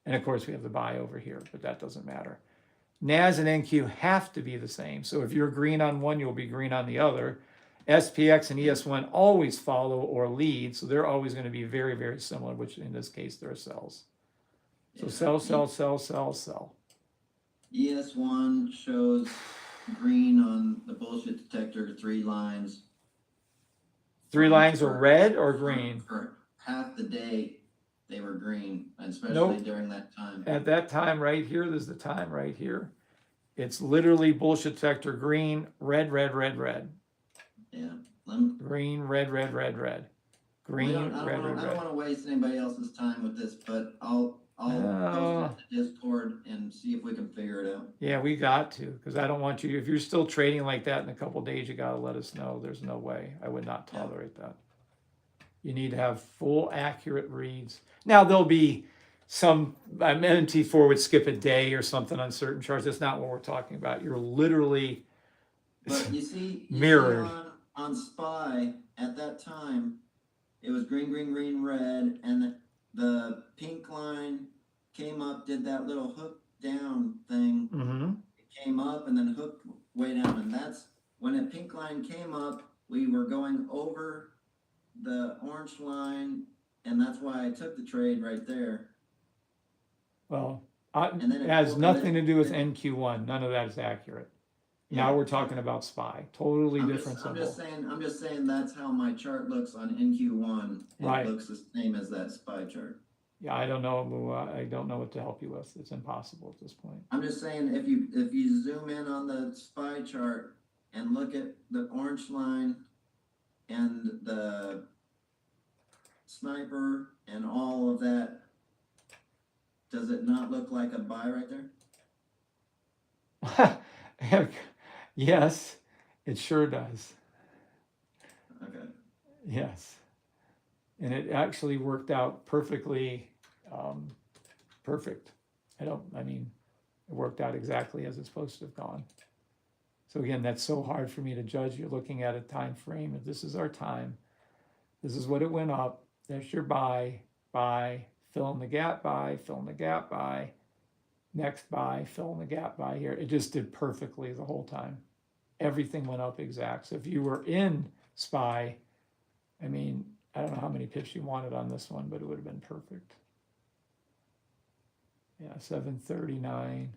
and of course we have the buy over here, but that doesn't matter. NAS and NQ have to be the same. So if you're green on one, you'll be green on the other. SPX and ES1 always follow or lead, so they're always going to be very, very similar, which in this case they're cells. So Yeah. sell. ES1 shows green on the bullshit detector, 3 lines. 3 lines are red or green? For half the day, they were green, and especially Nope. during that time. At that time right here, there's the time right here. It's literally bullshit detector green, red, red, red, red. Yeah. Green, red, red, red, red. Green, I red, don't red, want red. to waste anybody else's time with this, but I'll post it to Discord and see if we can figure it out. Yeah, we got to, because I don't want you, if you're still trading like that in a couple days, you got to let us know. There's no way. I would not tolerate that. You need to have full accurate reads. Now, there'll be some, MT4 would skip a day or something on certain charts. That's not what we're talking about. You're literally But you see mirrored. on SPY at that time, it was green, green, green, red, and the pink line came up, did that little hook down thing. Mm-hmm. It came up and then hooked way down, and that's when the pink line came up. We were going over the orange line, and that's why I took the trade right there. Well, And then it has nothing to do with NQ1. None of that is accurate. Now we're talking about SPY. Totally different I'm symbol. just saying that's how my chart looks on NQ1. It Right. looks the same as that SPY chart. Yeah, I don't know. I don't know what to help you with. It's impossible at this point. I'm just saying if you zoom in on the SPY chart and look at the orange line and the sniper and all of that, does it not look like a buy right there? Yes, it sure does. Okay. Yes. And it actually worked out perfectly, perfect. I mean, it worked out exactly as it's supposed to have gone. So again, that's so hard for me to judge. You're looking at a time frame. If this is our time, this is what it went up. There's your buy, fill in the gap, buy, fill in the gap, buy, next buy, fill in the gap, buy here. It just did perfectly the whole time. Everything went up exact. So if you were in SPY, I mean, I don't know how many pips you wanted on this one, but it would have been perfect. Yeah, 739,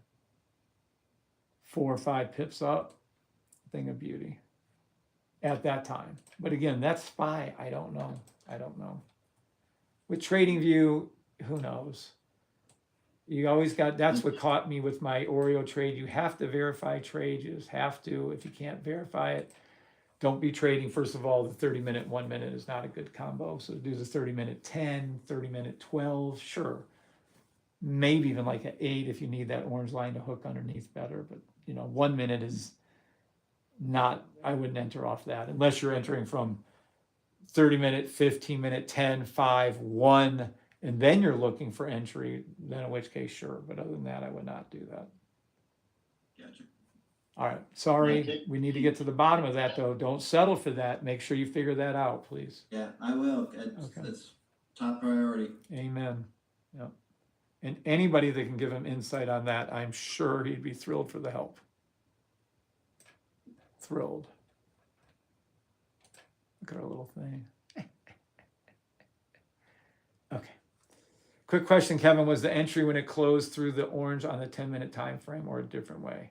4 or 5 pips up, thing of beauty at that time. But again, that's SPY. I don't know. With TradingView, who knows? You always got, that's what caught me with my Oreo trade. You have to verify trade. You just have to. If you can't verify it, don't be trading. First of all, the 30-minute, 1 minute is not a good combo. So do the 30-minute 10, 30-minute 12, sure. Maybe even like an 8 if you need that orange line to hook underneath better. But, 1 minute is not, I wouldn't enter off that unless you're entering from 30-minute, 15-minute, 10, 5, 1, and then you're looking for entry, then in which case, sure. But other than that, I would not do that. Gotcha. All right, sorry, Okay. we need to get to the bottom of that though. Don't settle for that. Make sure you figure that out, please. Yeah, I will. Okay. It's top priority. Amen. Yep. And anybody that can give him insight on that, I'm sure he'd be thrilled for the help. Thrilled. Look at our little thing. Okay. Quick question, Kevin. Was the entry when it closed through the orange on the 10-minute time frame or a different way?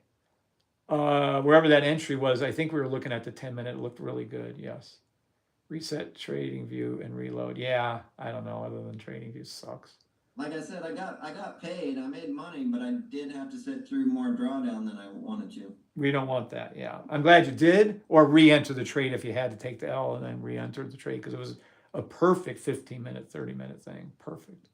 Wherever that entry was, I think we were looking at the 10-minute. It looked really good. Yes. Reset TradingView and reload. Yeah, I don't know. Other than TradingView sucks. Like I said, I got paid. I made money, but I did have to sit through more drawdown than I wanted to. We don't want that. Yeah, I'm glad you did, or re-enter the trade if you had to take the L and then re-enter the trade because it was a perfect 15-minute, 30-minute thing. Perfect.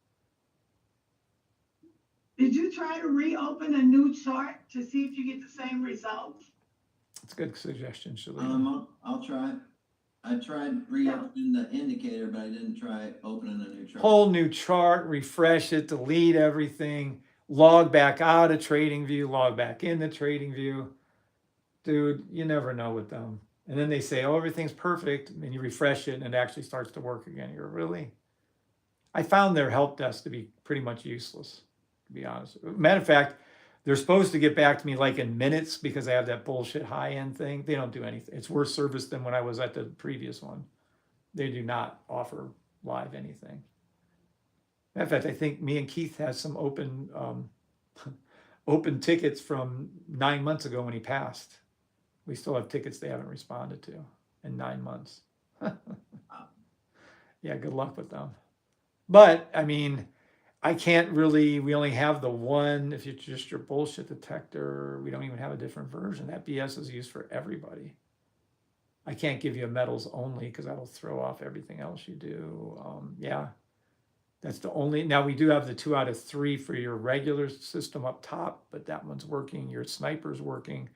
Did you try to reopen a new chart to see if you get the same results? It's a good suggestion, Shalina. I'll try. I tried reopening the indicator, but I didn't try opening a new chart. Whole new chart, refresh it, delete everything, log back out of TradingView, log back into TradingView. Dude, you never know with them. And then they say, oh, everything's perfect. And you refresh it and it actually starts to work again. You're really, I found their help desk to be pretty much useless, to be honest. Matter of fact, they're supposed to get back to me like in minutes because I have that bullshit high-end thing. They don't do anything. It's worse service than when I was at the previous one. They do not offer live anything. In fact, I think me and Keith has some open open tickets from 9 months ago when he passed. We still have tickets they haven't responded to in 9 months. Yeah, good luck with them. But I mean, I can't really, we only have the one, if it's just your bullshit detector, we don't even have a different version. That BS is used for everybody. I can't give you a metals only because that'll throw off everything else you do. Yeah, that's the only, now we do have the 2 out of 3 for your regular system up top, but that one's working, your sniper's working.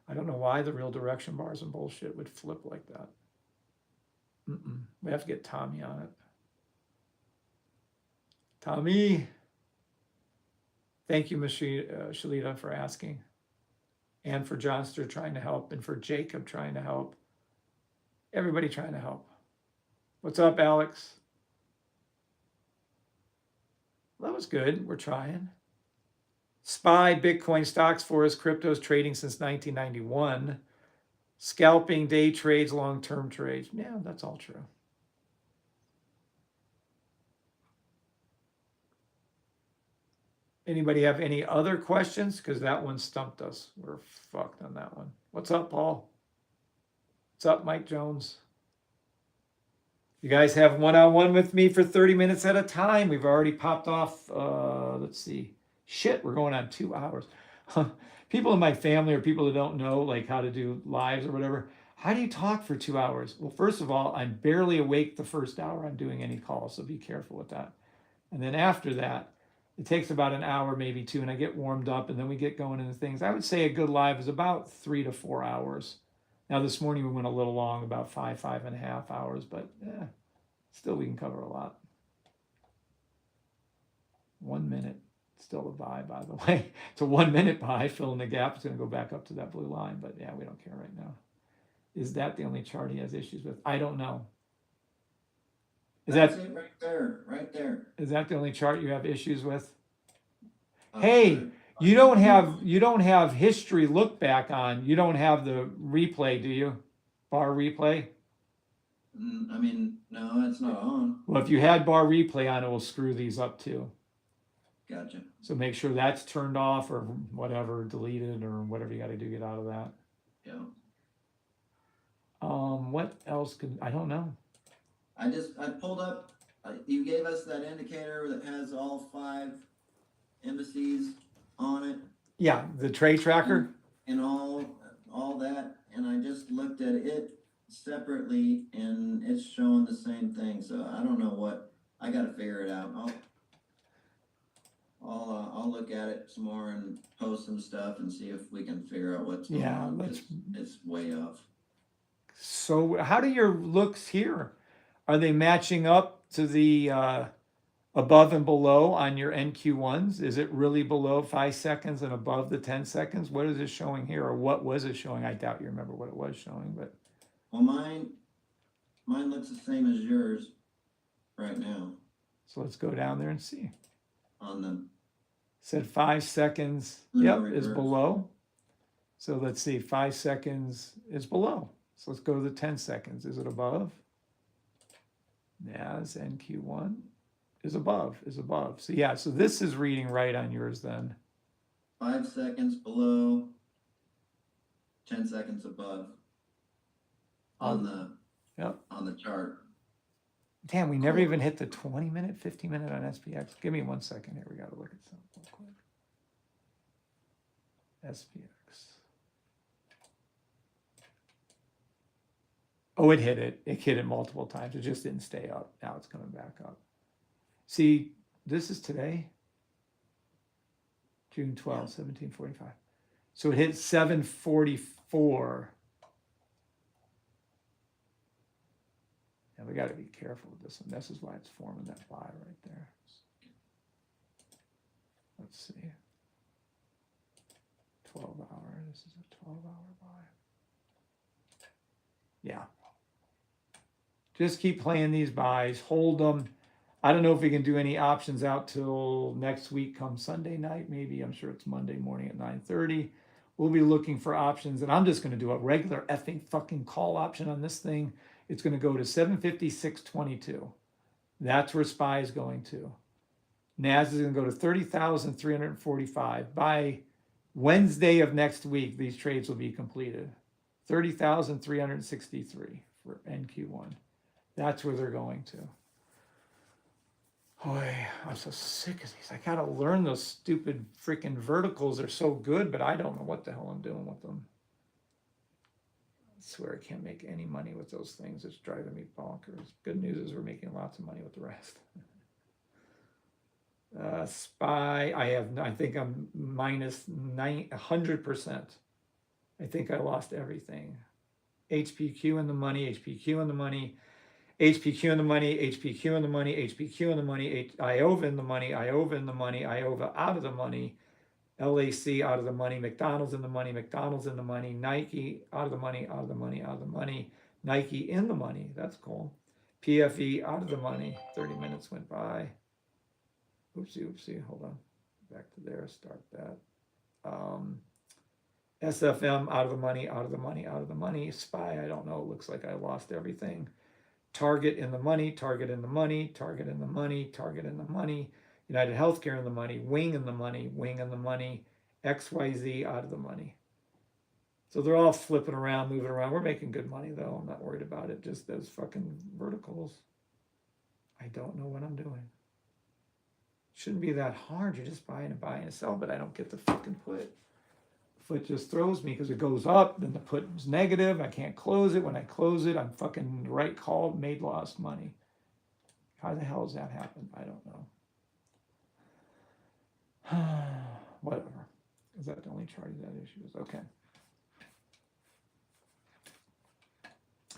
I don't know why the real direction bars and bullshit would flip like that. We have to get Tommy on it. Tommy, thank you, Ms. Shalita, for asking, and for Johnster trying to help, and for Jacob trying to help. Everybody trying to help. What's up, Alex? That was good. We're trying. SPY, Bitcoin, stocks, forex, cryptos, trading since 1991. Scalping, day trades, long-term trades. Yeah, that's all true. Anybody have any other questions? Because that one stumped us. We're fucked on that one. What's up, Paul? What's up, Mike Jones? You guys have one-on-one with me for 30 minutes at a time. We've already popped off, let's see. Shit, we're going on 2 hours. People in my family or people that don't know like how to do lives or whatever, How do you talk for 2 hours? Well, first of all, I'm barely awake the first hour I'm doing any calls, so be careful with that. And then after that, it takes about an hour, maybe two, and I get warmed up, and then we get going into things. I would say a good live is about 3 to 4 hours. Now, this morning we went a little long, about 5.5 hours, but still we can cover a lot. 1 minute, still a buy, by the way. It's a 1 minute buy, fill in the gap. It's going to go back up to that blue line, but yeah, we don't care right now. Is that the only chart he has issues with? I don't know. That's it right there, right there. Is that the only chart you have issues with? Uh, Hey, you don't have history look back on. You don't have the replay, do you? Bar replay? I mean, no, it's not on. Well, if you had bar replay on, it will screw these up too. Gotcha. So make sure that's turned off or whatever, deleted or whatever you got to do, get out of that. Yeah. What else could, I don't know. I pulled up, you gave us that indicator that has all 5 indices on it Yeah, the trade tracker. and all that, and I just looked at it separately and it's showing the same thing, so I don't know what, I gotta figure it out. I'll look at it some more and post some stuff and see if we can figure out what's going Yeah, on. let's. It's way off. So how do your looks here? Are they matching up to the above and below on your NQ1s? Is it really below 5 seconds and above the 10 seconds? What is it showing here, or what was it showing? I doubt you remember what it was showing, but Well, mine looks the same as yours right now so let's go down there and see. on the, Said 5 seconds, No, yep, is reverse. below. So let's see, 5 seconds is below. So let's go to the 10 seconds. Is it above? NAS NQ1 is above, So yeah, so this is reading right on yours then. 5 seconds below, 10 seconds above on the Yep. on the chart. Damn, we never even hit the 20-minute, 50-minute on SPX. Give me 1 second here. We got to look at something real quick. SPX. Oh, it hit it. It hit it multiple times. It just didn't stay up. Now it's coming back up. See, this is today, June 12, 1745. So it hit 744. And we got to be careful with this one. This is why it's forming that buy right there. Let's see. 12 hour. This is a 12-hour buy. Yeah. Just keep playing these buys. Hold them. I don't know if we can do any options out till next week come Sunday night. Maybe. I'm sure it's Monday morning at 9:30. We'll be looking for options. And I'm just going to do a regular effing fucking call option on this thing. It's going to go to 756.22. That's where SPY is going to. NAS is going to go to 30,345. By Wednesday of next week, these trades will be completed. 30,363 for NQ1. That's where they're going to. Boy, I'm so sick of these. I got to learn those stupid freaking verticals. They're so good, but I don't know what the hell I'm doing with them. I swear I can't make any money with those things. It's driving me bonkers. Good news is we're making lots of money with the rest. SPY, I think I'm minus 100%. I think I lost everything. HPQ in the money, HPQ in the money, HPQ in the money, HPQ in the money, HPQ in the money, IOVA in the money, IOVA in the money, IOVA out of the money, LAC out of the money, McDonald's in the money, McDonald's in the money, Nike out of the money, out of the money, out of the money, Nike in the money. That's cool. PFE out of the money. 30 minutes went by. Oopsie, hold on. Back to there, start that. SFM out of the money, out of the money, out of the money. SPY, I don't know, it looks like I lost everything. Target in the money, Target in the money, Target in the money, Target in the money. United Healthcare in the money, Wing in the money, Wing in the money, XYZ out of the money. So they're all flipping around, moving around. We're making good money though. I'm not worried about it. Just those fucking verticals. I don't know what I'm doing. Shouldn't be that hard. You're just buying and buying and sell, but I don't get the fucking put. Foot just throws me because it goes up, then the put is negative. I can't close it. When I close it, I'm fucking right call, made lost money. How the hell does that happen? I don't know. Whatever. Is that the only chart that issues? Okay.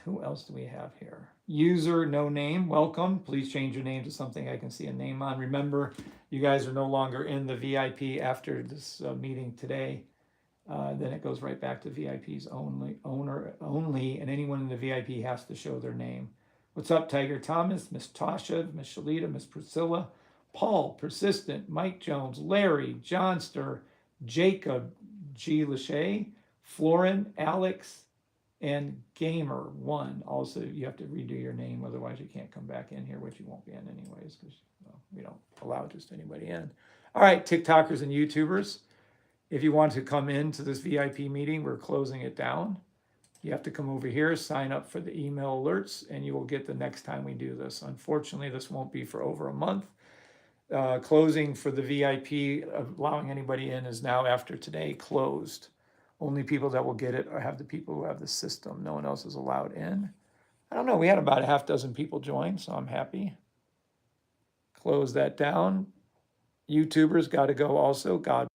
Who else do we have here? User, no name, welcome. Please change your name to something I can see a name on. Remember, you guys are no longer in the VIP after this meeting today. Then it goes right back to VIPs only, and anyone in the VIP has to show their name. What's up, Tiger Thomas, Miss Tasha, Miss Shalita, Miss Priscilla, Paul, Persistent, Mike Jones, Larry, Johnster, Jacob, G. Lachey, Florin, Alex, and Gamer1. Also, you have to redo your name, otherwise you can't come back in here, which you won't be in anyways, because we don't allow just anybody in. All right, TikTokers and YouTubers. If you want to come into this VIP meeting, we're closing it down. You have to come over here, sign up for the email alerts, and you will get the next time we do this. Unfortunately, this won't be for over a month. Closing for the VIP, allowing anybody in, is now after today closed. Only people that will get it have the people who have the system. No one else is allowed in. I don't know, we had about a half dozen people join, so I'm happy. Close that down. YouTubers got to go also. God